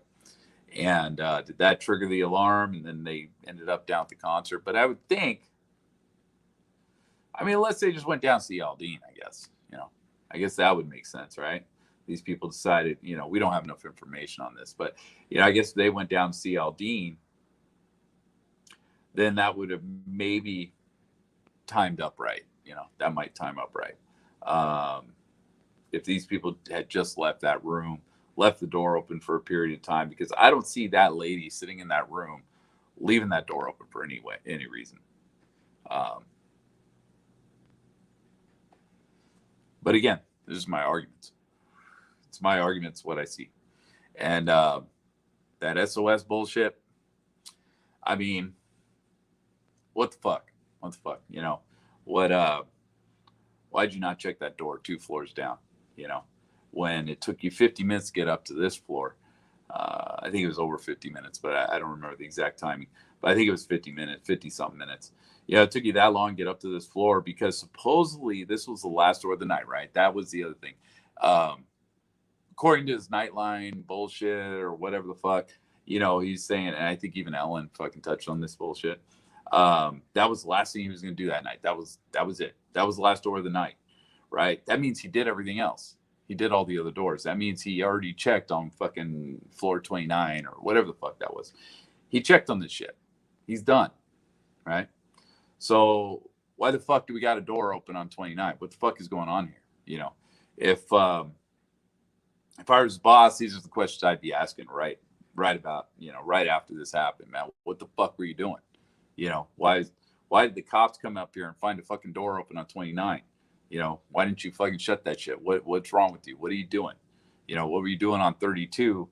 And did that trigger the alarm? And then they ended up down at the concert. But I would think, unless they just went down to see Aldine, I guess, I guess that would make sense, right? These people decided, we don't have enough information on this, but, I guess they went down to see Aldine, then that would have maybe timed up right. That might time up right. If these people had just left that room, left the door open for a period of time, because I don't see that lady sitting in that room leaving that door open for any reason. But again, this is my arguments. It's my arguments, what I see. And that SOS bullshit, what the fuck? What the fuck? Why'd you not check that door 2 floors down? When it took you 50 minutes to get up to this floor. I think it was over 50 minutes, but I don't remember the exact timing. But I think it was 50 something minutes. It took you that long to get up to this floor because supposedly this was the last door of the night, right? That was the other thing. According to his Nightline bullshit or whatever the fuck, he's saying, and I think even Ellen fucking touched on this bullshit. That was the last thing he was going to do that night. That was it. That was the last door of the night, right? That means he did everything else. He did all the other doors. That means he already checked on fucking floor 29 or whatever the fuck that was. He checked on this shit. He's done, right? So why the fuck do we got a door open on 29? What the fuck is going on here? If I was his boss, these are the questions I'd be asking right about, right after this happened, man. What the fuck were you doing? Why did the cops come up here and find a fucking door open on 29? Why didn't you fucking shut that shit? What's wrong with you? What are you doing? What were you doing on 32?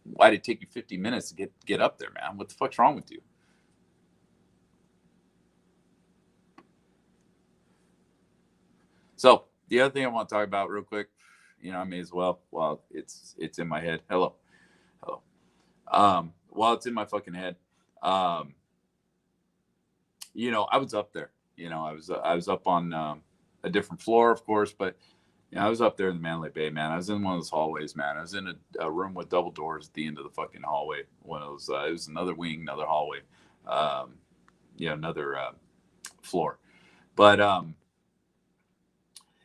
Why did it take you 50 minutes to get up there, man? What the fuck's wrong with you? So the other thing I want to talk about real quick You know, I may as well while it's in my head. Hello. While it's in my fucking head. Um, you know, I was up there. You know, I was up on a different floor, of course, but yeah, I was up there in the Mandalay Bay, man. I was in one of those hallways, man. I was in a room with double doors at the end of the fucking hallway. One of those, it was another wing, another hallway, um, another floor. But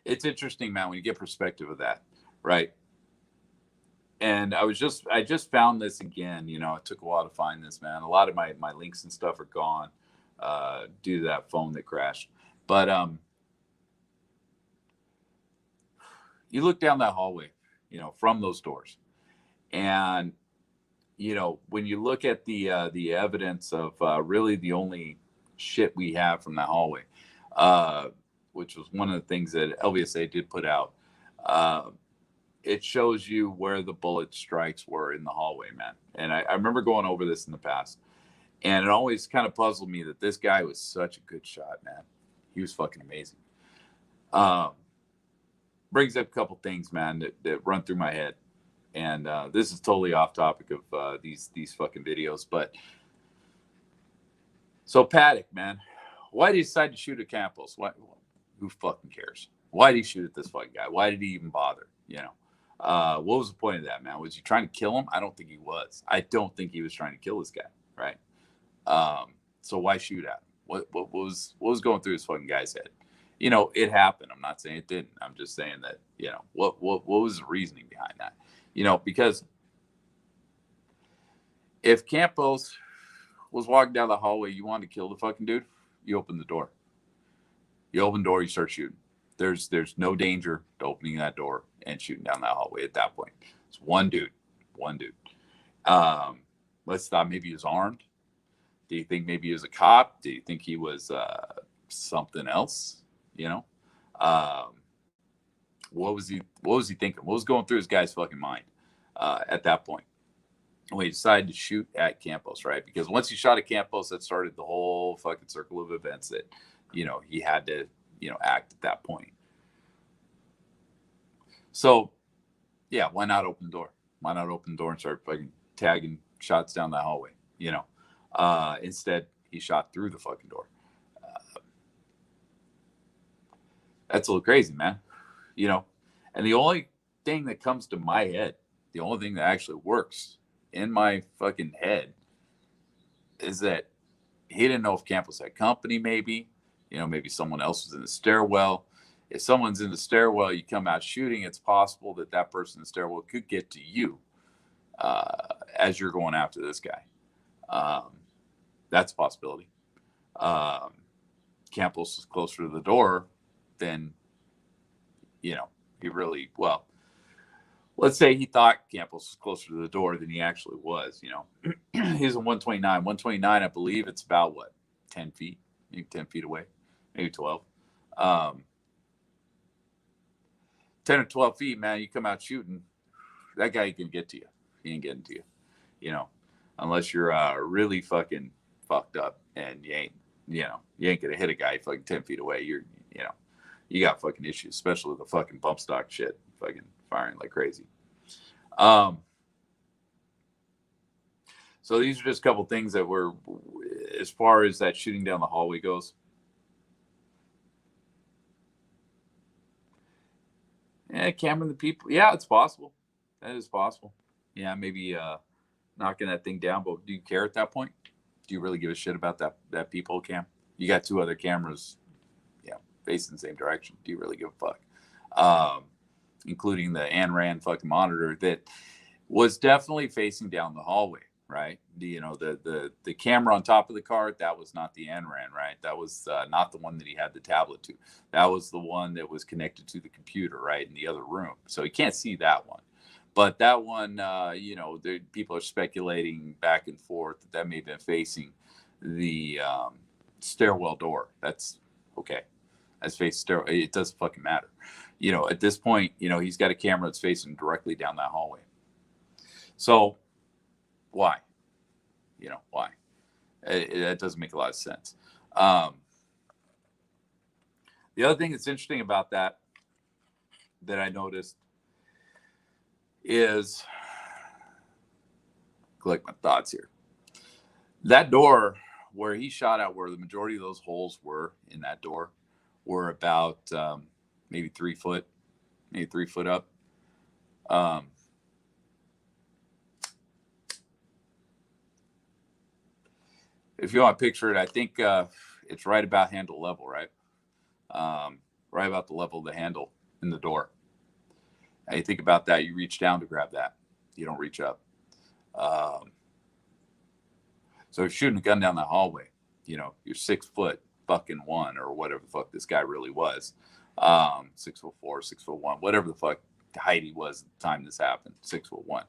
it's interesting, man, when you get perspective of that, right? And I just found this again. You know, it took a while to find this, man. A lot of my links and stuff are gone due to that phone that crashed. But you look down that hallway, you know, from those doors, and you know, when you look at the evidence of really the only shit we have from that hallway, uh, which was one of the things that LVSA did put out. Uh, it shows you where the bullet strikes were in the hallway, man. And I remember going over this in the past, and it always kind of puzzled me that this guy was such a good shot, man. He was fucking amazing. Um, Brings up a couple things, man, that run through my head. And this is totally off topic of these fucking videos, but so Paddock, man, why did he decide to shoot at Campos? Why? Who fucking cares? Why did he shoot at this fucking guy? Why did he even bother? You know, what was the point of that, man? Was he trying to kill him? I don't think he was. I don't think he was trying to kill this guy, right? So why shoot at him? What was going through this fucking guy's head? You know, it happened. I'm not saying it didn't. I'm just saying that, you know, what was the reasoning behind that? You know, because if Campos was walking down the hallway, you wanted to kill the fucking dude, you open the door. You open the door, you start shooting. There's no danger to opening that door and shooting down that hallway at that point. It's one dude. Um, let's thought maybe he was armed. Do you think maybe he was a cop? Do you think he was something else? You know, um, what was he thinking? What was going through his guy's fucking mind at that point when he decided to shoot at Campos, right? Because once he shot at Campos, that started the whole fucking circle of events that, you know, he had to, you know, act at that point. So, yeah, why not open the door? Why not open the door and start fucking tagging shots down the hallway? You know, instead he shot through the fucking door. That's a little crazy, man. You know, and the only thing that comes to my head, the only thing that actually works in my fucking head is that he didn't know if Campos had company, maybe, you know, maybe someone else was in the stairwell. If someone's in the stairwell, you come out shooting, it's possible that that person in the stairwell could get to you as you're going after this guy. That's a possibility. Campos is closer to the door than, you know, he really, well, let's say he thought Campos was closer to the door than he actually was, you know. He's a 129. 129, I believe it's about what, 10 feet, maybe 10 feet away, maybe 12. 10 or 12 feet, man, you come out shooting, that guy can get to you. He ain't getting to you, you know, unless you're really fucking fucked up and you ain't gonna hit a guy fucking 10 feet away. You know, you got fucking issues, especially with the fucking bump stock shit, fucking firing like crazy. So these are just a couple things that were, as far as that shooting down the hallway goes. Yeah, Cameron the people. Yeah, it's possible. That is possible. Yeah, maybe knocking that thing down. But do you care at that point? Do you really give a shit about that peephole cam? You got two other cameras, yeah, facing the same direction. Do you really give a fuck? Including the ANRAN fucking monitor that was definitely facing down the hallway, right? The camera on top of the car, that was not the ANRAN, right? That was not the one that he had the tablet to. That was the one that was connected to the computer, right, in the other room. So he can't see that one. But that one, people are speculating back and forth that may have been facing the stairwell door. That's okay. That's facing stairwell. It doesn't fucking matter. You know, at this point, you know, he's got a camera that's facing directly down that hallway. So why? You know, why? It doesn't make a lot of sense. The other thing that's interesting about that I noticed is collect my thoughts here. That door where he shot out, where the majority of those holes were in that door, were about maybe 3 foot, maybe 3 foot up. If you want to picture it, I think it's right about handle level, right? Right about the level of the handle in the door. And you think about that, you reach down to grab that. You don't reach up. So shooting a gun down the hallway, you know, you're 6 foot fucking one or whatever the fuck this guy really was. 6'4", 6'1", whatever the fuck height he was at the time this happened, 6'1".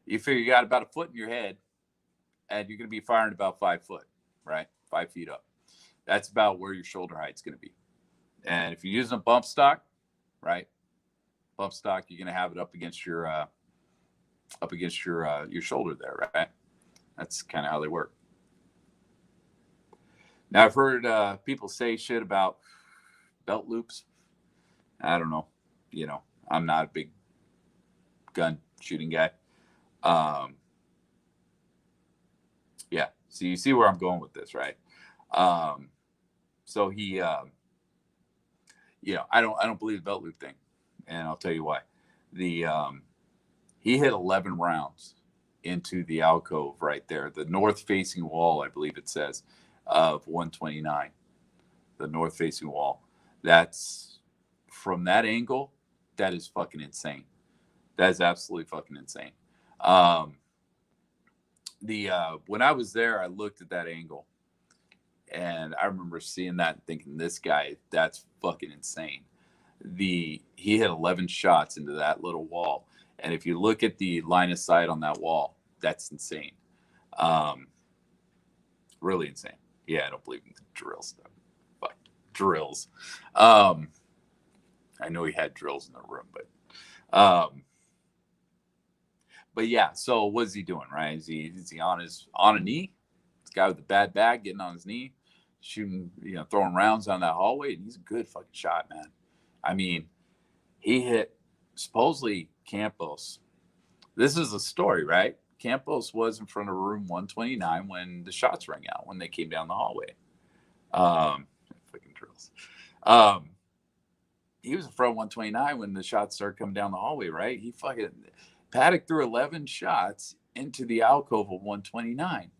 You figure you got about a foot in your head and you're going to be firing about 5 foot, right? 5 feet up. That's about where your shoulder height's going to be. And if you're using a bump stock, right? Bump stock, you're going to have it up against your shoulder there, right? That's kind of how they work. Now I've heard people say shit about belt loops. I don't know. You know, I'm not a big gun shooting guy. Yeah. So you see where I'm going with this, right? So he, you know, I don't believe the belt loop thing, and I'll tell you why. He hit 11 rounds into the alcove right there, the north-facing wall, I believe it says, of 129, the north-facing wall. That's from that angle. That is fucking insane. That is absolutely fucking insane. When I was there, I looked at that angle, and I remember seeing that and thinking, this guy, that's fucking insane. He hit 11 shots into that little wall. And if you look at the line of sight on that wall, that's insane. Really insane. Yeah, I don't believe in the drill stuff. Fuck, drills. I know he had drills in the room, but yeah, so what's he doing, right? Is he on a knee? This guy with the bad bag getting on his knee, shooting, you know, throwing rounds down that hallway, and he's a good fucking shot, man. I mean, he hit supposedly Campos. This is a story, right? Campos was in front of room 129 when the shots rang out, when they came down the hallway. Fucking drills. He was in front of 129 when the shots started coming down the hallway, right? Paddock threw 11 shots into the alcove of 129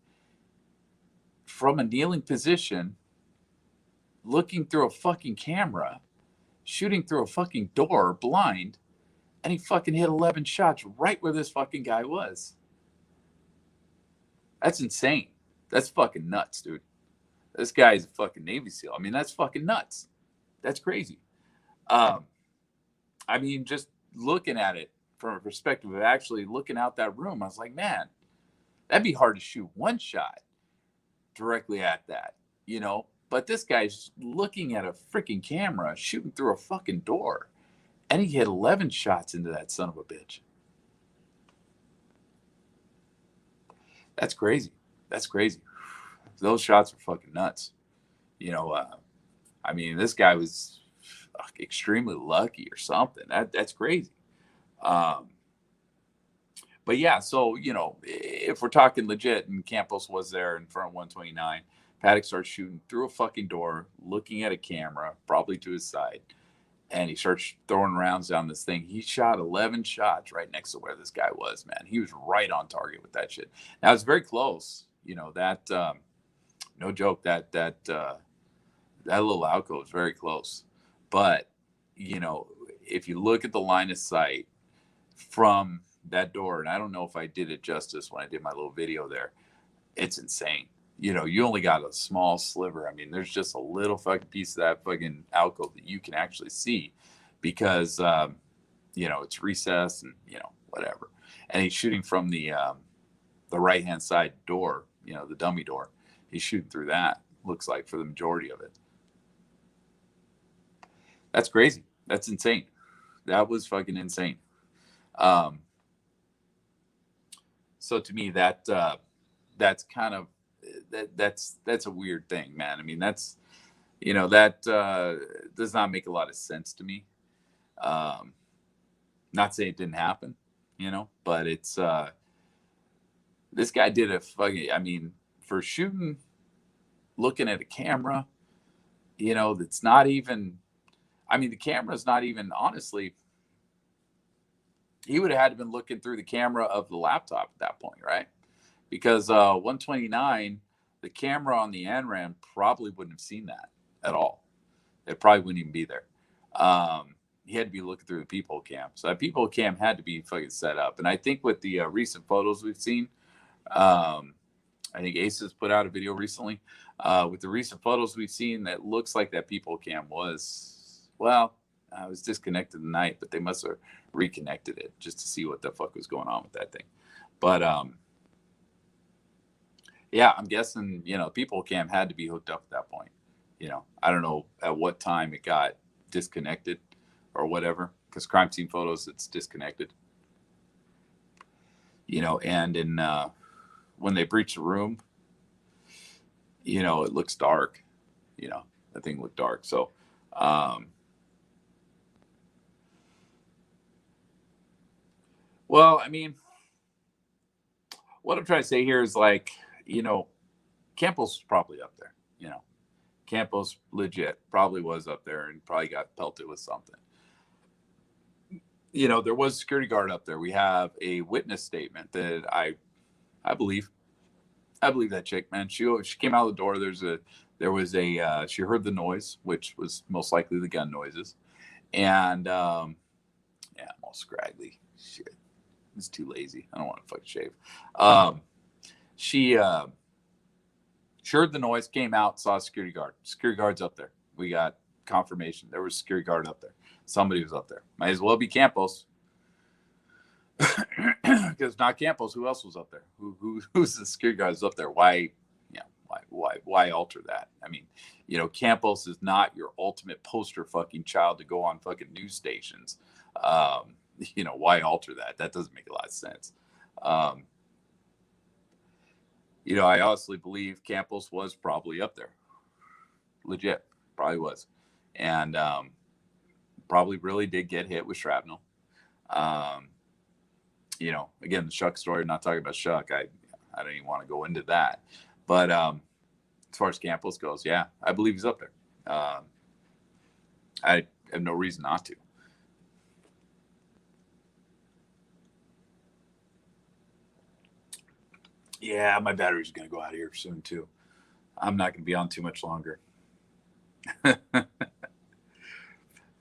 from a kneeling position, looking through a fucking camera, shooting through a fucking door blind, and he fucking hit 11 shots right where this fucking guy was. That's insane. That's fucking nuts, dude. This guy's a fucking Navy SEAL. I mean, that's fucking nuts. That's crazy. I mean, just looking at it from a perspective of actually looking out that room, I was like, man, that'd be hard to shoot one shot directly at that, you know? But this guy's looking at a freaking camera, shooting through a fucking door, and he hit 11 shots into that son of a bitch. That's crazy. That's crazy. Those shots are fucking nuts. You know, I mean, this guy was extremely lucky or something. That's crazy. But yeah, so, you know, if we're talking legit and Campos was there in front of 129, Paddock starts shooting through a fucking door, looking at a camera, probably to his side, and he starts throwing rounds down this thing. He shot 11 shots right next to where this guy was, man. He was right on target with that shit. Now, it's very close. You know, that, no joke, that little alcove is very close. But, you know, if you look at the line of sight from that door, and I don't know if I did it justice when I did my little video there, it's insane. You know, you only got a small sliver. I mean, there's just a little fucking piece of that fucking alcove that you can actually see because, you know, it's recessed and, you know, whatever. And he's shooting from the right-hand side door, you know, the dummy door. He's shooting through that, looks like, for the majority of it. That's crazy. That's insane. That was fucking insane. So to me, that's kind of, that's a weird thing, man. I mean, that's, you know, that does not make a lot of sense to me. Not saying it didn't happen, but it's this guy did a fucking. I mean, for shooting, looking at a camera, that's not even. I mean, the camera's not even honestly. He would have had to been looking through the camera of the laptop at that point, right? Because 129, the camera on the NRAM probably wouldn't have seen that at all. It probably wouldn't even be there. He had to be looking through the peephole cam. So that peephole cam had to be fucking set up. And I think with the recent photos we've seen, I think Aces put out a video recently. With the recent photos we've seen, that looks like that peephole cam was, well, I was disconnected tonight, but they must have reconnected it just to see what the fuck was going on with that thing. But yeah, I'm guessing, peephole cam had to be hooked up at that point. I don't know at what time it got disconnected or whatever, because crime scene photos, it's disconnected. And in when they breach the room, it looks dark. The thing looked dark. So well, I mean, what I'm trying to say here is like, Campos was probably up there. Campos legit probably was up there and probably got pelted with something. There was a security guard up there. We have a witness statement that I believe that chick, man. She came out of the door. There was a she heard the noise, which was most likely the gun noises, and yeah, I'm all scraggly. Shit, it's too lazy. I don't want to fucking shave. She heard the noise, came out, saw a security guard. Security guard's up there. We got confirmation there was a security guard up there. Somebody was up there. Might as well be Campos. Because not Campos, who else was up there? Who's the security guard up there? Why alter that? I mean, Campos is not your ultimate poster fucking child to go on fucking news stations. Why alter that? That doesn't make a lot of sense. I honestly believe Campos was probably up there. Legit, probably was. And probably really did get hit with shrapnel. Again, the Shuck story, I'm not talking about Shuck. I don't even want to go into that. But as far as Campos goes, yeah, I believe he's up there. I have no reason not to. Yeah, my battery's going to go out of here soon, too. I'm not going to be on too much longer.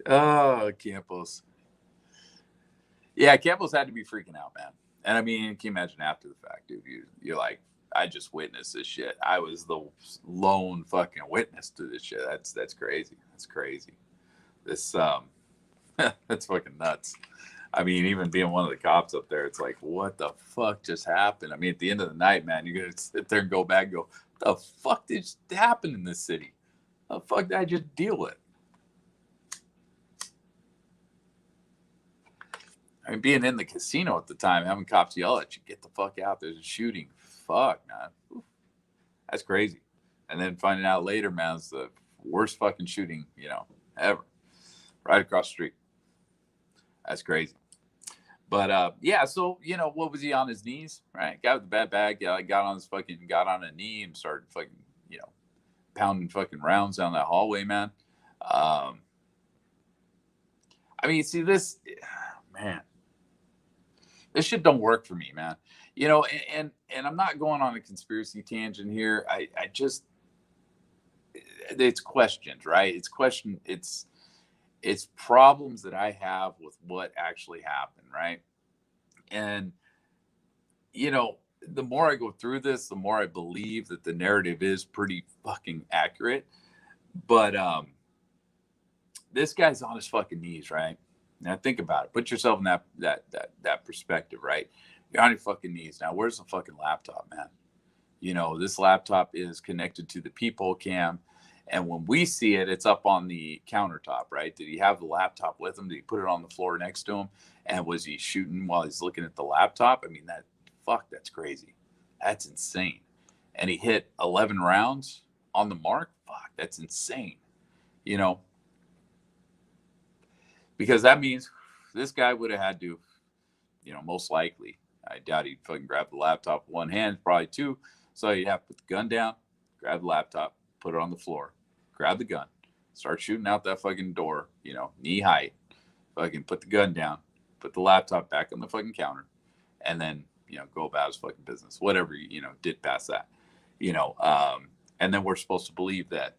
Oh, Campos. Yeah, Campos had to be freaking out, man. And I mean, can you imagine after the fact, dude? You're like, I just witnessed this shit. I was the lone fucking witness to this shit. That's crazy. That's crazy. This that's fucking nuts. I mean, even being one of the cops up there, it's like, what the fuck just happened? I mean, at the end of the night, man, you're gonna sit there and go back and go, what the fuck did just happen in this city? What the fuck did I just deal with? I mean, being in the casino at the time, having cops yell at you, get the fuck out, there's a shooting. Fuck, man. Oof. That's crazy. And then finding out later, man, it's the worst fucking shooting, ever. Right across the street. That's crazy. But yeah, so what was he on his knees? Right, guy with the bad bag, got on a knee and started fucking, pounding fucking rounds down that hallway, man. I mean, see this, man. This shit don't work for me, man. And I'm not going on a conspiracy tangent here. I just, it's questions, right? It's problems that I have with what actually happened, right? And the more I go through this, the more I believe that the narrative is pretty fucking accurate. But this guy's on his fucking knees, right? Now think about it. Put yourself in that perspective, right? You're on your fucking knees. Now, where's the fucking laptop, man? This laptop is connected to the peephole cam. And when we see it, it's up on the countertop, right? Did he have the laptop with him? Did he put it on the floor next to him? And was he shooting while he's looking at the laptop? I mean, that's crazy. That's insane. And he hit 11 rounds on the mark. Fuck, that's insane. Because that means this guy would have had to, most likely, I doubt he'd fucking grab the laptop with one hand, probably two. So he'd have to put the gun down, grab the laptop, put it on the floor, grab the gun, start shooting out that fucking door, knee height, fucking put the gun down, put the laptop back on the fucking counter, and then, go about his fucking business, whatever, did past that, and then we're supposed to believe that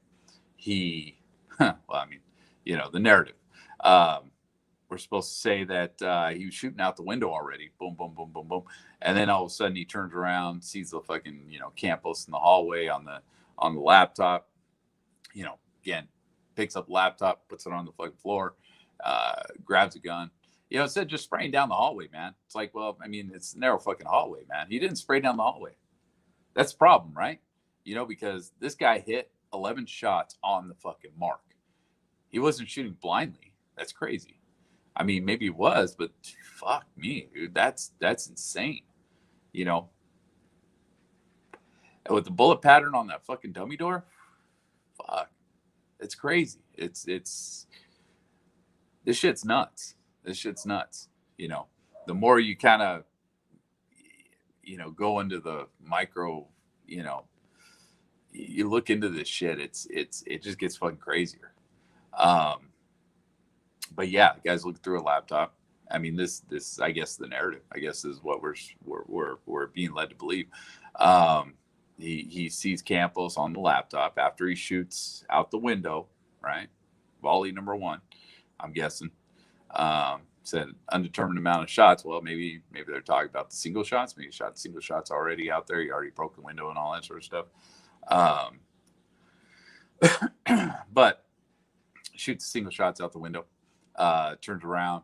he, well, I mean, the narrative, we're supposed to say that he was shooting out the window already, boom, boom, boom, boom, boom, and then all of a sudden he turns around, sees the fucking, Campos in the hallway on the laptop, again, picks up the laptop, puts it on the fucking floor, grabs a gun. Instead of just spraying down the hallway, man. It's like, well, I mean, it's a narrow fucking hallway, man. He didn't spray down the hallway. That's the problem, right? Because this guy hit 11 shots on the fucking mark. He wasn't shooting blindly. That's crazy. I mean, maybe it was, but fuck me, dude. That's insane. And with the bullet pattern on that fucking dummy door, fuck. It's crazy. It's this shit's nuts. This shit's nuts. The more you kind of, go into the micro, you look into this shit, it just gets fucking crazier. But yeah, guys look through a laptop. I mean, this, I guess the narrative, I guess is what we're being led to believe. He sees Campos on the laptop after he shoots out the window, right? Volley number one, I'm guessing. Said undetermined amount of shots. Well, maybe they're talking about the single shots. Maybe he shot single shots already out there. He already broke the window and all that sort of stuff. But shoots single shots out the window. Turns around,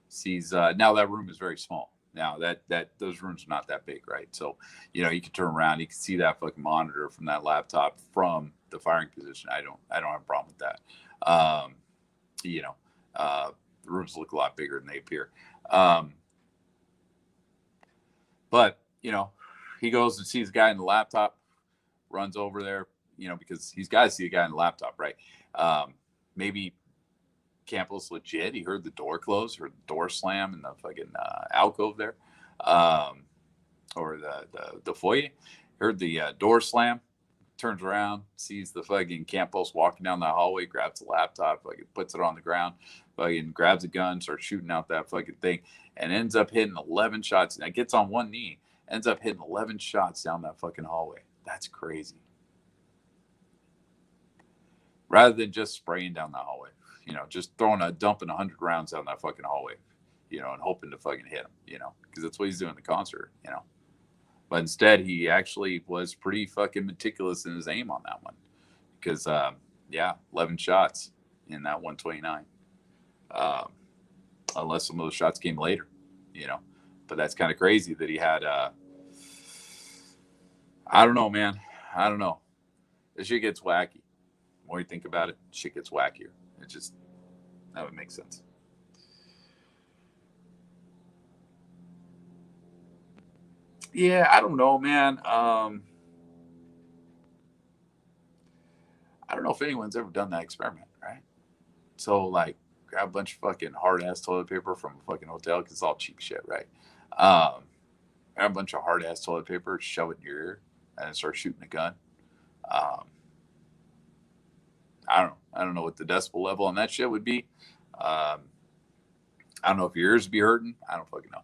sees now that room is very small. Now that those rooms are not that big, right? So, you can turn around, you can see that fucking monitor from that laptop from the firing position. I don't have a problem with that. The rooms look a lot bigger than they appear. But, he goes and sees a guy in the laptop, runs over there, because he's got to see a guy in the laptop, right? Maybe Campos legit. He heard the door close, heard the door slam in the fucking alcove there, or the foyer. Heard the door slam. Turns around, sees the fucking Campos walking down the hallway, grabs the laptop, fucking puts it on the ground, fucking grabs a gun, starts shooting out that fucking thing, and ends up hitting 11 shots. Now gets on one knee, ends up hitting 11 shots down that fucking hallway. That's crazy. Rather than just spraying down the hallway, just dumping 100 rounds down that fucking hallway, and hoping to fucking hit him, because that's what he's doing in the concert, But instead, he actually was pretty fucking meticulous in his aim on that one. Because, 11 shots in that 129. Unless some of those shots came later, But that's kind of crazy that he had, I don't know, man. I don't know. This shit gets wacky. The more you think about it, shit gets wackier. That would make sense. Yeah, I don't know, man. I don't know if anyone's ever done that experiment, right? So, like, grab a bunch of fucking hard-ass toilet paper from a fucking hotel, because it's all cheap shit, right? Grab a bunch of hard-ass toilet paper, shove it in your ear, and then start shooting a gun. I don't know what the decibel level on that shit would be. I don't know if your ears would be hurting. I don't fucking know.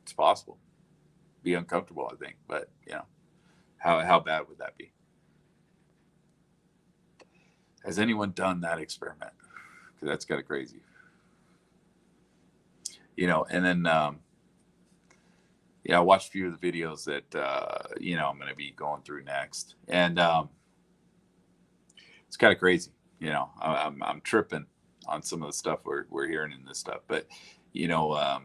It's possible. Be uncomfortable, I think, but how bad would that be? Has anyone done that experiment? Because that's kind of crazy. And then I watched a few of the videos that I'm going to be going through next, and it's kind of crazy. I'm tripping on some of the stuff we're hearing in this stuff, but I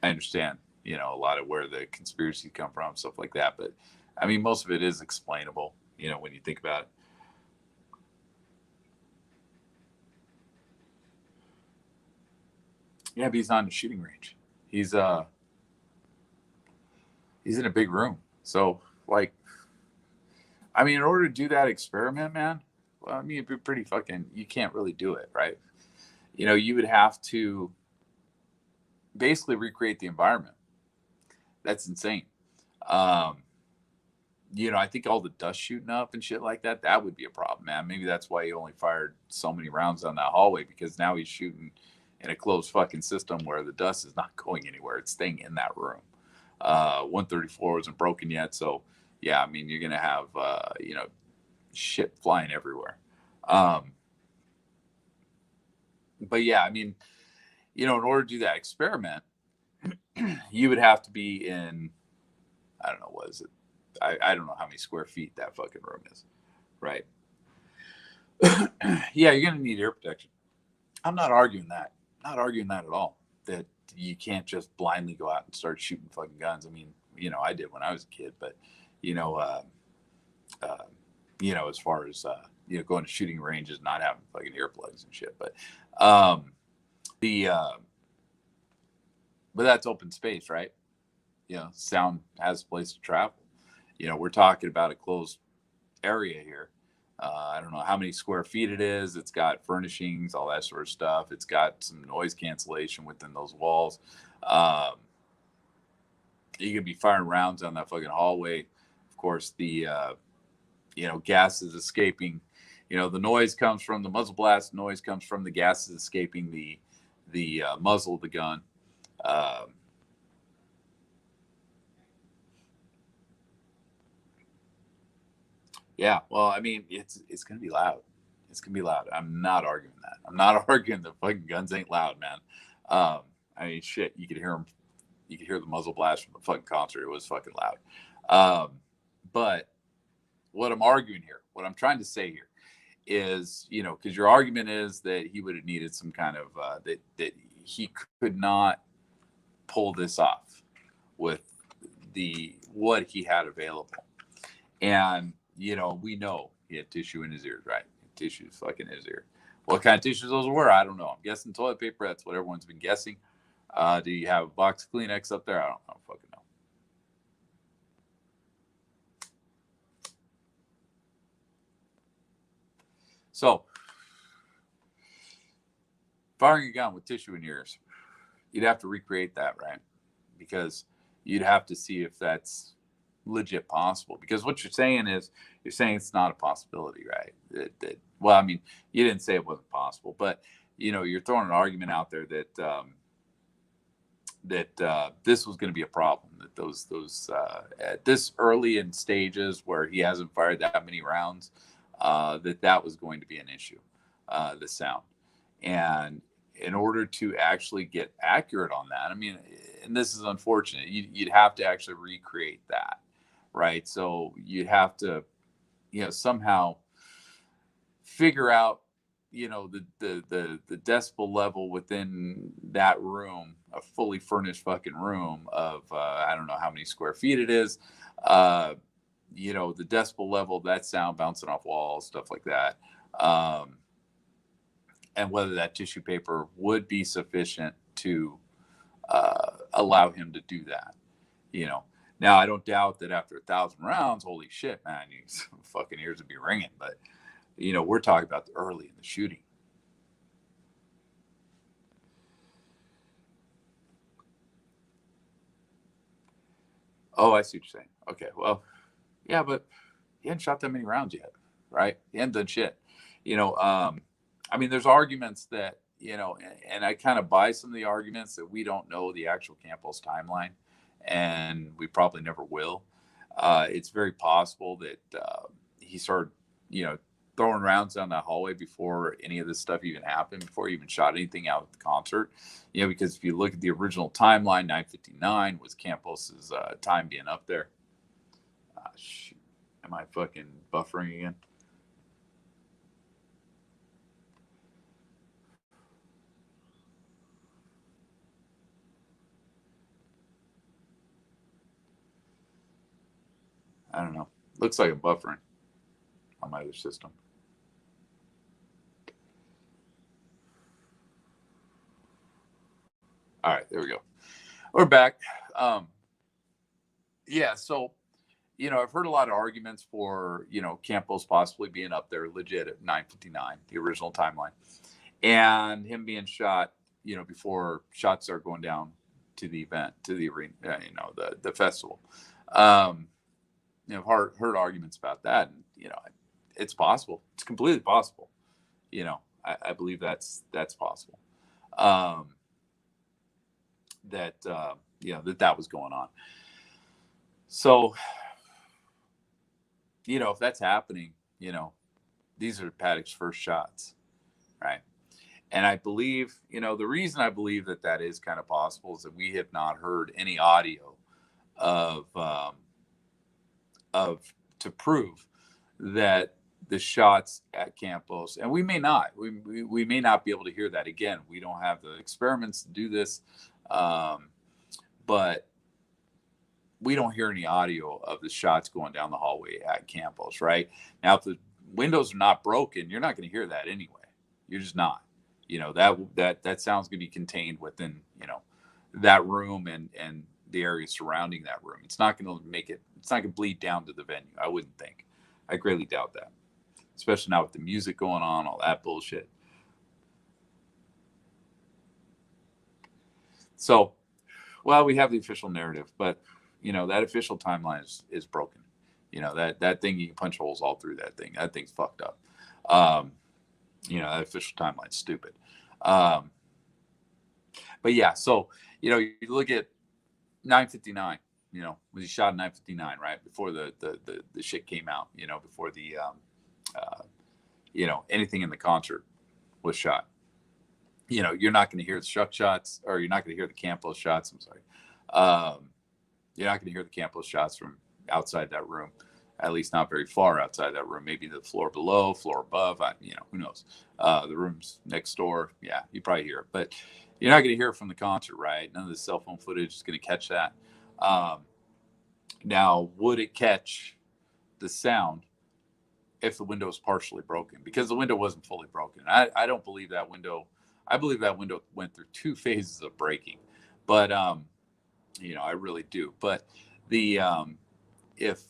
understand, a lot of where the conspiracy come from, stuff like that. But I mean, most of it is explainable, when you think about it. Yeah, but he's not in a shooting range. He's in a big room. So, like, I mean, in order to do that experiment, man, well, I mean, it'd be pretty fucking, you can't really do it, right? you would have to basically recreate the environment. That's insane. Um, I think all the dust shooting up and shit like that, that would be a problem, man. Maybe that's why he only fired so many rounds down that hallway, because now he's shooting in a closed fucking system where the dust is not going anywhere. It's staying in that room. 134 isn't broken yet. So, yeah, I mean, you're going to have, shit flying everywhere. But yeah, I mean, in order to do that experiment, you would have to be in, I don't know, what is it? I don't know how many square feet that fucking room is, right? Yeah, you're going to need air protection. I'm not arguing that. Not arguing that at all. That you can't just blindly go out and start shooting fucking guns. I mean, I did when I was a kid, but as far as going to shooting ranges, not having fucking earplugs and shit, but the but that's open space, right? Sound has a place to travel. We're talking about a closed area here. I don't know how many square feet it is. It's got furnishings, all that sort of stuff. It's got some noise cancellation within those walls. You could be firing rounds on that fucking hallway. Of course, the gas is escaping. The noise comes from the muzzle blast. Noise comes from the gases escaping the muzzle of the gun. Yeah, well, I mean, it's gonna be loud. It's gonna be loud. I'm not arguing that. I'm not arguing that fucking guns ain't loud, man. I mean, shit, you could hear them. You could hear the muzzle blast from the fucking concert. It was fucking loud. But what I'm arguing here, what I'm trying to say here, is because your argument is that he would have needed some kind of that he could not pull this off with what he had available, and we know he had tissue in his ears, right? Tissues fucking in his ear. What kind of tissues those were, I don't know. I'm guessing toilet paper. That's what everyone's been guessing. Do you have a box of Kleenex up there? I don't know. Fucking know. So, firing a gun with tissue in your ears, you'd have to recreate that, right? Because you'd have to see if that's legit possible. Because what you're saying is, it's not a possibility, right? Well, I mean, you didn't say it wasn't possible, but you're throwing an argument out there that this was going to be a problem. That those at this early in stages where he hasn't fired that many rounds, that was going to be an issue, the sound. And in order to actually get accurate on that, I mean, and this is unfortunate, you'd have to actually recreate that, right? So you'd have to, somehow figure out, the decibel level within that room, a fully furnished fucking room of I don't know how many square feet it is. The decibel level, that sound bouncing off walls, stuff like that. And whether that tissue paper would be sufficient to allow him to do that. Now I don't doubt that after 1,000 rounds, holy shit, man, his fucking ears would be ringing. But we're talking about the early in the shooting. Oh, I see what you're saying. Okay, well, yeah, but he hadn't shot that many rounds yet, right? He hadn't done shit. I mean, there's arguments that, and I kind of buy some of the arguments that we don't know the actual Campos timeline, and we probably never will. It's very possible that he started, throwing rounds down that hallway before any of this stuff even happened, before he even shot anything out at the concert. Because if you look at the original timeline, 9:59 was Campos's time being up there. Shoot. Am I fucking buffering again? I don't know. Looks like I'm buffering on my other system. All right, there we go. We're back. Yeah, so I've heard a lot of arguments for Campos possibly being up there legit at 9:59, the original timeline, and him being shot, before shots are going down to the event, to the arena, the festival. Um, heard arguments about that, and it's possible. It's completely possible. I believe that's possible. Um, that that was going on. So, if that's happening, these are Paddock's first shots, right? And I believe, the reason I believe that is kind of possible is that we have not heard any audio of to prove that the shots at Campos, and we may not, we may not be able to hear that. Again, we don't have the experiments to do this, but we don't hear any audio of the shots going down the hallway at Campos. Right now, if the windows are not broken, you're not going to hear that anyway. You're just not. That sound's going to be contained within that room and the area surrounding that room. It's not going to make it. It's not going to bleed down to the venue. I wouldn't think. I greatly doubt that, especially now with the music going on, all that bullshit. So, well, we have the official narrative, but that official timeline is broken. That thing, you can punch holes all through that thing. That thing's fucked up. That official timeline's stupid. But yeah, so you look at 9:59. Was he shot at 9:59, right before the shit came out? Before the anything in the concert was shot. You're not going to hear the Shuck shots, or you're not going to hear the Campos shots. I'm sorry. You're not going to hear the Campos shots from outside that room, at least not very far outside that room. Maybe the floor below, floor above. Who knows? The rooms next door. Yeah, you probably hear it, but you're not going to hear it from the concert, right? None of the cell phone footage is going to catch that. Now, would it catch the sound if the window is partially broken? Because the window wasn't fully broken. I don't believe that window. I believe that window went through 2 phases of breaking, but I really do. But the if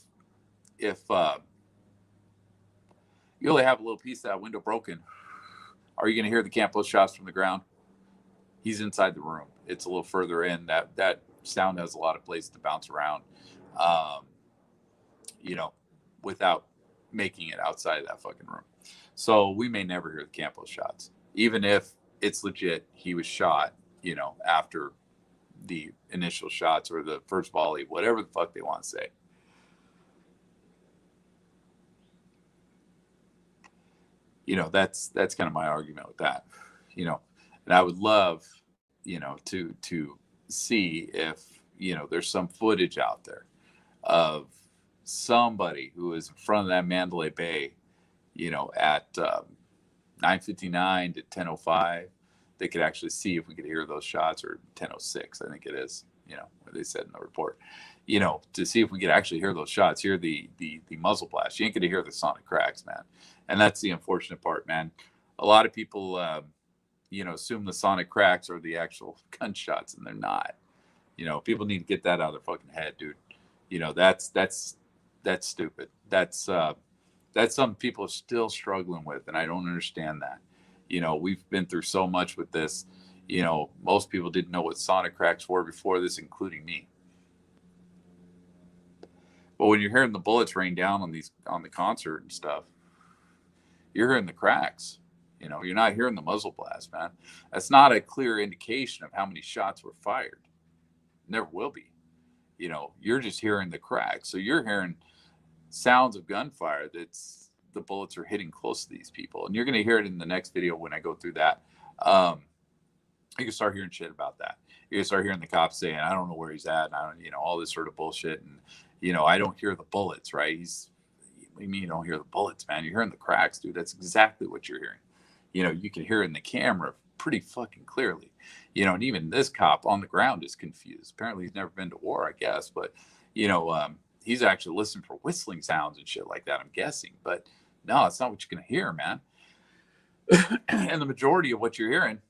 you only have a little piece of that window broken, are you going to hear the Campos shots from the ground? He's inside the room. It's a little further in. That sound has a lot of places to bounce around, without making it outside of that fucking room. So we may never hear the Campos shots, even if it's legit. He was shot, after the initial shots or the first volley, whatever the fuck they want to say. That's kind of my argument with that. And I would love, to see if there's some footage out there of somebody who is in front of that Mandalay Bay, at 9:59 to 10:05. They could actually see if we could hear those shots, or 10:06, I think it is. What they said in the report. To see if we could actually hear those shots, hear the muzzle blast. You ain't gonna hear the sonic cracks, man. And that's the unfortunate part, man. A lot of people, assume the sonic cracks are the actual gunshots, and they're not. People need to get that out of their fucking head, dude. That's stupid. That's something people are still struggling with, and I don't understand that. We've been through so much with this. Most people didn't know what sonic cracks were before this, including me. But when you're hearing the bullets rain down on the concert and stuff, you're hearing the cracks. You're not hearing the muzzle blast, man. That's not a clear indication of how many shots were fired. Never will be. You're just hearing the cracks. So you're hearing sounds of gunfire. That's the bullets are hitting close to these people, and you're going to hear it in the next video when I go through that. You can start hearing shit about that. You can start hearing the cops saying, "I don't know where he's at," and I don't, all this sort of bullshit. And I don't hear the bullets, right? What do you mean you don't hear the bullets, man? You're hearing the cracks, dude. That's exactly what you're hearing. You can hear it in the camera pretty fucking clearly. And even this cop on the ground is confused. Apparently he's never been to war, I guess, but he's actually listening for whistling sounds and shit like that, I'm guessing. But no, it's not what you're gonna hear, man. And the majority of what you're hearing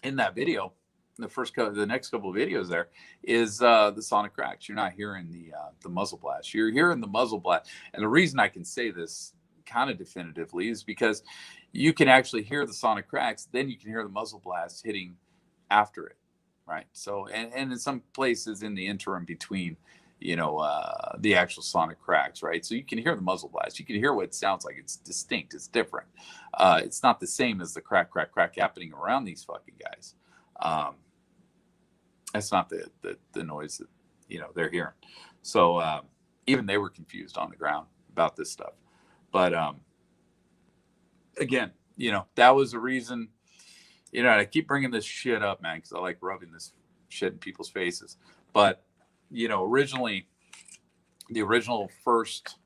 in that video, the next couple of videos there, is the sonic cracks. You're not hearing the muzzle blast. You're hearing the muzzle blast. And the reason I can say this kind of definitively is because you can actually hear the sonic cracks, then you can hear the muzzle blast hitting after it, right? So, and in some places in the interim between, the actual sonic cracks, right? So you can hear the muzzle blast. You can hear what it sounds like. It's distinct. It's different. It's not the same as the crack, crack, crack happening around these fucking guys. That's not the noise that, they're hearing. So even they were confused on the ground about this stuff. But again, that was the reason, I keep bringing this shit up, man, because I like rubbing this shit in people's faces. But, originally, the original first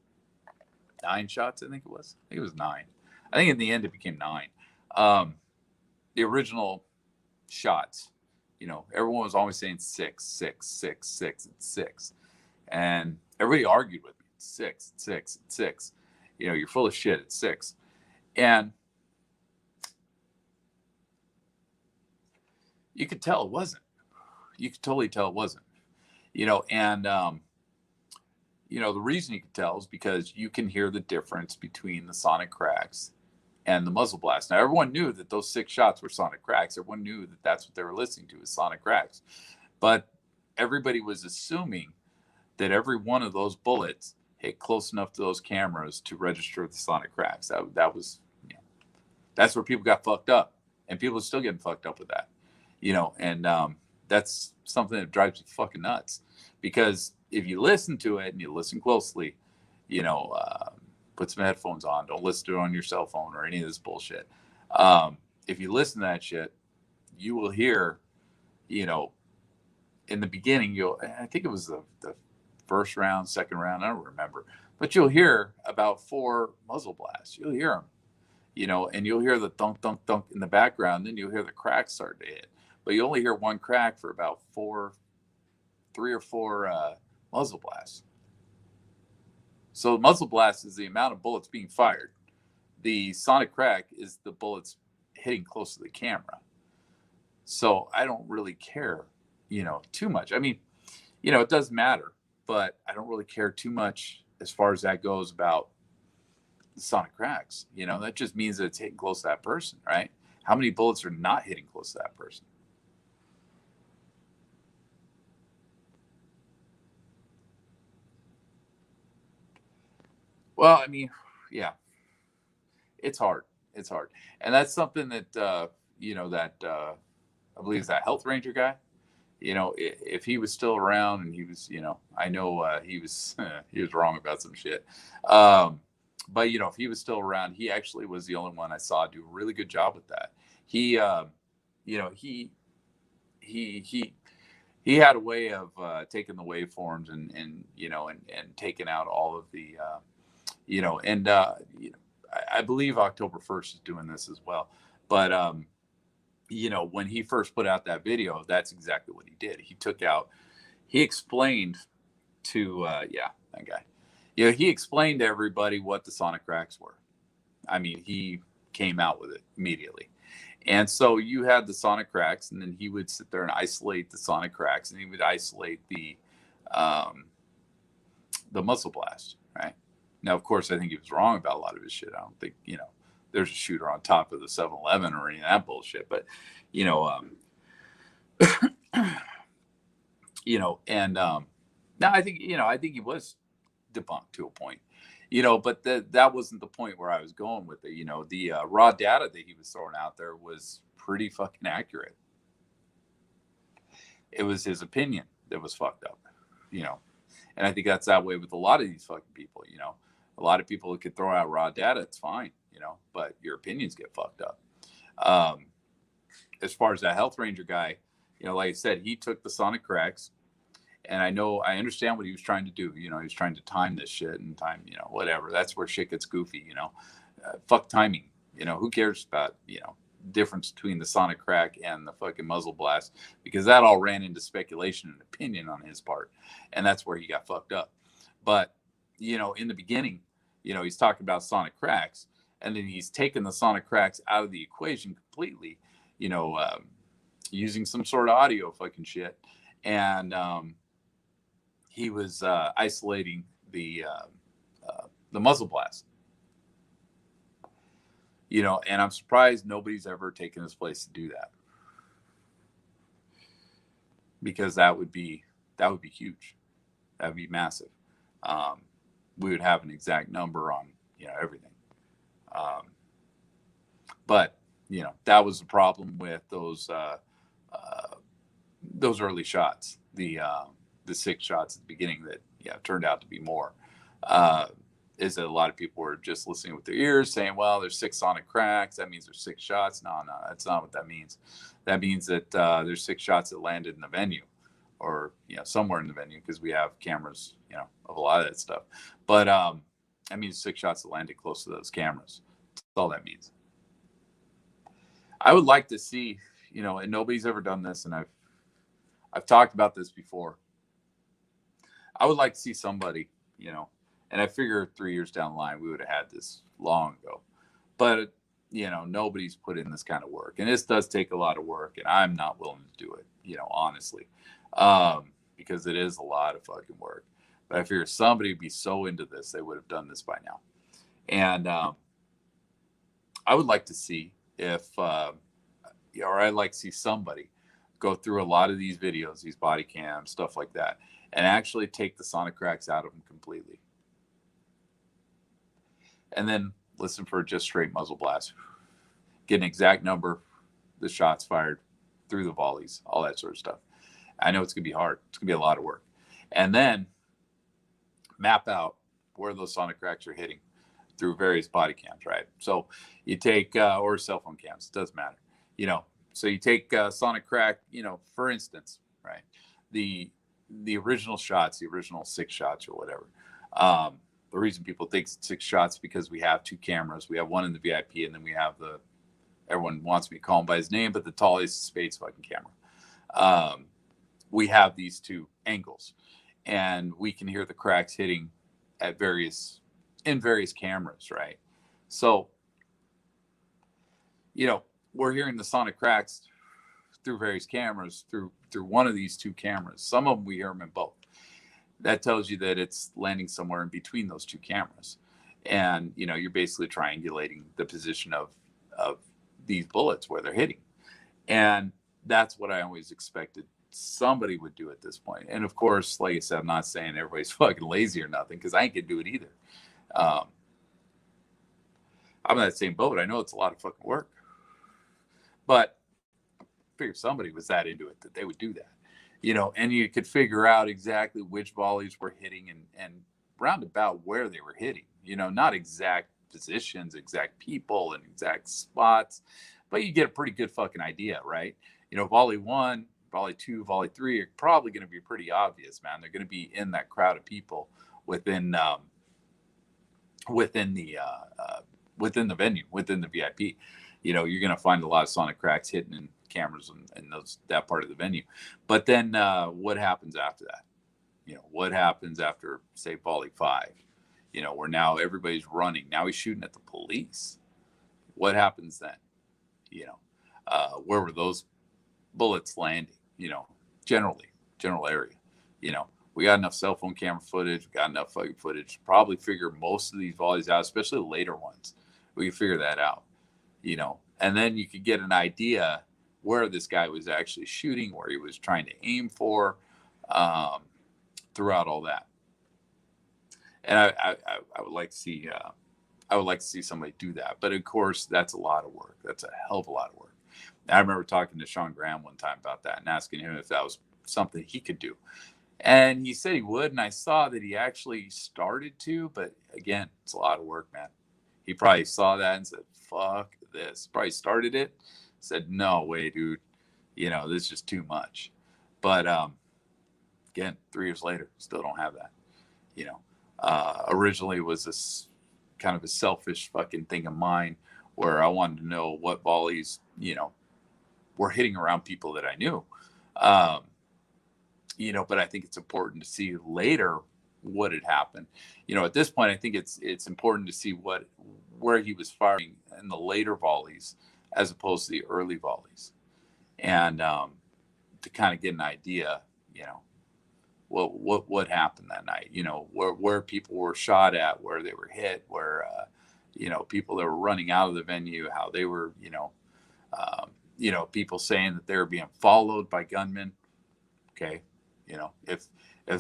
9 shots, I think it was 9. I think in the end it became 9. The original shots, everyone was always saying 6, 6, 6, 6, it's 6. And everybody argued with me. It's 6, it's 6, it's 6. You're full of shit. It's 6. And you could tell it wasn't. You could totally tell it wasn't. And the reason you could tell is because you can hear the difference between the sonic cracks and the muzzle blast. Now, everyone knew that those 6 shots were sonic cracks. Everyone knew that that's what they were listening to, is sonic cracks. But everybody was assuming that every one of those bullets hit close enough to those cameras to register the sonic cracks. That was, that's where people got fucked up. And people are still getting fucked up with that. And that's something that drives you fucking nuts. Because if you listen to it and you listen closely, put some headphones on. Don't listen to it on your cell phone or any of this bullshit. If you listen to that shit, you will hear, in the beginning, I think it was the first round, second round, I don't remember. But you'll hear about 4 muzzle blasts. You'll hear them, and you'll hear the thunk, thunk, thunk in the background. Then you'll hear the cracks start to hit. But you only hear one crack for about 3 or 4 muzzle blasts. So the muzzle blast is the amount of bullets being fired. The sonic crack is the bullets hitting close to the camera. So I don't really care, too much. I mean, it does matter, but I don't really care too much as far as that goes about the sonic cracks. That just means that it's hitting close to that person, right? How many bullets are not hitting close to that person? Well, I mean, yeah, it's hard. It's hard. And that's something that, I believe is that health ranger guy. If he was still around and he was, I know he was wrong about some shit. But if he was still around, he actually was the only one I saw do a really good job with that. He had a way of taking the waveforms and taking out all of the, I believe October 1st is doing this as well. But, when he first put out that video, that's exactly what he did. He explained to, that guy. He explained to everybody what the sonic cracks were. I mean, he came out with it immediately. And so you had the sonic cracks, and then he would sit there and isolate the sonic cracks, and he would isolate the muzzle blast, right? Now, of course, I think he was wrong about a lot of his shit. I don't think, there's a shooter on top of the 7-Eleven or any of that bullshit. But, and no, I think he was debunked to a point, but that wasn't the point where I was going with it. The raw data that he was throwing out there was pretty fucking accurate. It was his opinion that was fucked up, and I think that's that way with a lot of these fucking people. A lot of people that could throw out raw data, it's fine, but your opinions get fucked up. As far as that health ranger guy, like I said, he took the sonic cracks, and I understand what he was trying to do. He was trying to time this shit and time, whatever. That's where shit gets goofy, fuck timing. Who cares about, difference between the sonic crack and the fucking muzzle blast, because that all ran into speculation and opinion on his part. And that's where he got fucked up. But, in the beginning, he's talking about sonic cracks, and then he's taken the sonic cracks out of the equation completely, using some sort of audio fucking shit. And he was isolating the muzzle blast. And I'm surprised nobody's ever taken this place to do that, because that would be huge. That would be massive. Um, we would have an exact number on everything. Um, but that was the problem with those early shots, the 6 shots at the beginning that turned out to be more. Is that a lot of people were just listening with their ears, saying, "Well, there's 6 sonic cracks. That means there's 6 shots." No, that's not what that means. That means that there's 6 shots that landed in the venue, or somewhere in the venue, because we have cameras, of a lot of that stuff. But that means 6 shots that landed close to those cameras. That's all that means. I would like to see, and nobody's ever done this, and I've talked about this before. I would like to see somebody, and I figure 3 years down the line we would have had this long ago, but nobody's put in this kind of work, and this does take a lot of work, and I'm not willing to do it, honestly, because it is a lot of fucking work. But I figure somebody would be so into this, they would have done this by now. And I would like to see if, or I'd like to see somebody go through a lot of these videos, these body cams, stuff like that, and actually take the sonic cracks out of them completely. And then listen for just straight muzzle blast. Get an exact number, the shots fired through the volleys, all that sort of stuff. I know it's going to be hard. It's going to be a lot of work. And then map out where those sonic cracks are hitting through various body cams, right? So you take, or cell phone cams, it doesn't matter. So you take sonic crack, for instance, right? The original shots, the original 6 shots or whatever. The reason people think 6 shots because we have 2 cameras. We have one in the VIP, and then we have everyone wants me to call him by his name, but the tallest Spades fucking camera. We have these 2 angles, and we can hear the cracks hitting in various cameras, right? So, we're hearing the sonic cracks through various cameras, through one of these 2 cameras. Some of them we hear them in both. That tells you that it's landing somewhere in between those 2 cameras. And, you're basically triangulating the position of these bullets where they're hitting. And that's what I always expected somebody would do at this point. And of course, like I said, I'm not saying everybody's fucking lazy or nothing, because I ain't gonna do it either. I'm in that same boat. I know it's a lot of fucking work, but I figured somebody was that into it that they would do that. And you could figure out exactly which volleys were hitting and roundabout where they were hitting, not exact positions, exact people, and exact spots, but you get a pretty good fucking idea, right? Volley 1, volley 2, volley 3 are probably going to be pretty obvious, man. They're going to be in that crowd of people within the venue, within the VIP. You're going to find a lot of sonic cracks hitting in cameras in that part of the venue. But then what happens after that? What happens after, say, volley 5? Where now everybody's running. Now he's shooting at the police. What happens then? Where were those bullets landing? General area. We got enough cell phone camera footage. We got enough fucking footage. Probably figure most of these volleys out, especially the later ones. We can figure that out. And then you could get an idea where this guy was actually shooting, where he was trying to aim for, throughout all that. And I would like to see, somebody do that. But of course, that's a lot of work. That's a hell of a lot of work. I remember talking to Sean Graham one time about that and asking him if that was something he could do. And he said he would. And I saw that he actually started to, but again, it's a lot of work, man. He probably saw that and said, fuck this. Probably started it. Said, no way, dude. This is just too much. But again, 3 years later, still don't have that. Originally it was this kind of a selfish fucking thing of mine where I wanted to know what volleys, were hitting around people that I knew. But I think it's important to see later what had happened. At this point, I think it's important to see where he was firing in the later volleys as opposed to the early volleys, and to kind of get an idea, what happened that night, where people were shot at, where they were hit, where people that were running out of the venue, how they were, people saying that they were being followed by gunmen. Okay. If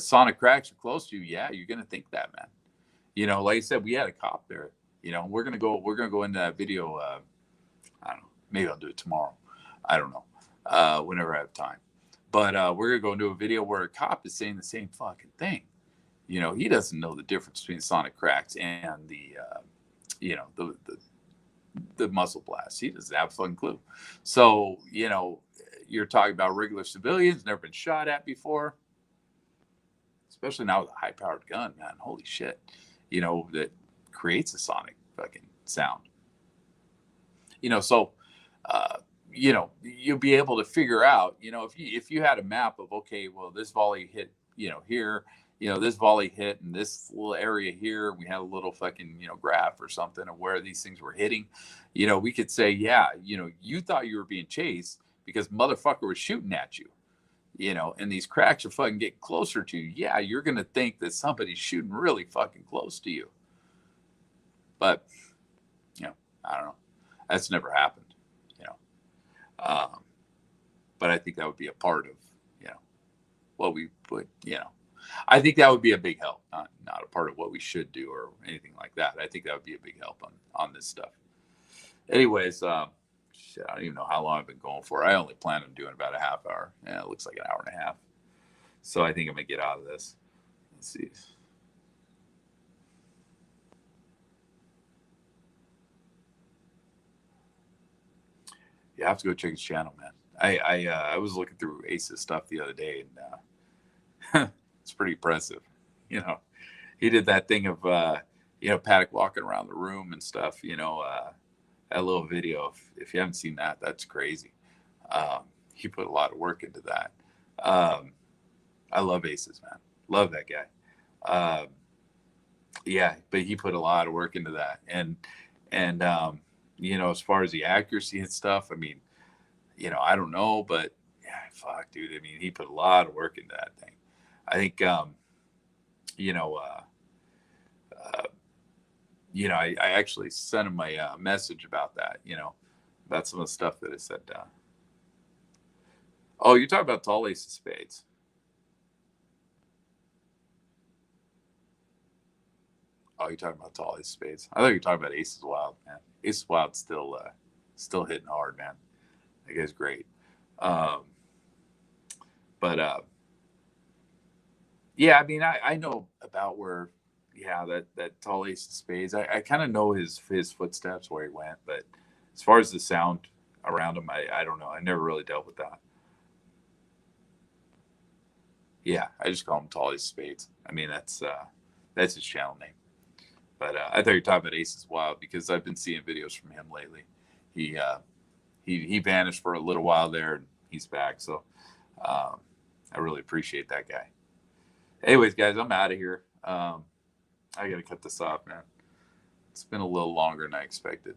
Sonic Cracks are close to you, yeah, you're going to think that, man. Like I said, we had a cop there, we're going to go into that video. I don't know, maybe I'll do it tomorrow. I don't know. Whenever I have time, but we're going to go into a video where a cop is saying the same fucking thing. He doesn't know the difference between Sonic Cracks and the muzzle blast. He doesn't have a fucking clue. So, you're talking about regular civilians, never been shot at before, especially now with a high-powered gun, man. Holy shit. That creates a sonic fucking sound. So, you'll be able to figure out, if you had a map of, okay, well, this volley hit, here, this volley hit in this little area here. We had a little fucking, graph or something of where these things were hitting. We could say, yeah, you thought you were being chased because motherfucker was shooting at you, and these cracks are fucking getting closer to you. Yeah, you're going to think that somebody's shooting really fucking close to you. But, I don't know. That's never happened, but I think that would be a part of, what we would, I think that would be a big help, not a part of what we should do or anything like that. I think that would be a big help on this stuff. Anyways, shit, I don't even know how long I've been going for. I only plan on doing about a half hour. Yeah, it looks like an hour and a half. So I think I'm gonna get out of this. Let's see. You have to go check his channel, man. I was looking through Ace's stuff the other day, and it's pretty impressive. He did that thing of Paddock walking around the room and stuff. That little video. If you haven't seen that, that's crazy. He put a lot of work into that. I love Aces, man. Love that guy. Yeah, but he put a lot of work into that, and as far as the accuracy and stuff, I mean, I don't know, but yeah, fuck, dude. I mean, he put a lot of work into that thing. I think, I actually sent him a message about that, about some of the stuff that I said. Oh, you're talking about Tall Ace of Spades. Oh, you're talking about Tall Ace of Spades. I thought you were talking about Aces Wild, man. Aces Wild still hitting hard, man. That guy's great. But yeah, I mean, I know about where, that Tall Ace of Spades. I kind of know his footsteps, where he went, but as far as the sound around him, I don't know. I never really dealt with that. Yeah, I just call him Tall Ace of Spades. I mean, that's his channel name. But I thought you were talking about Aces Wild because I've been seeing videos from him lately. He vanished for a little while there, and he's back. So I really appreciate that guy. Anyways, guys, I'm out of here. I got to cut this off, man. It's been a little longer than I expected.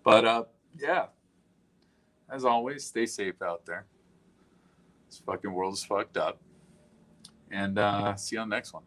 But yeah, as always, stay safe out there. This fucking world is fucked up. And see you on the next one.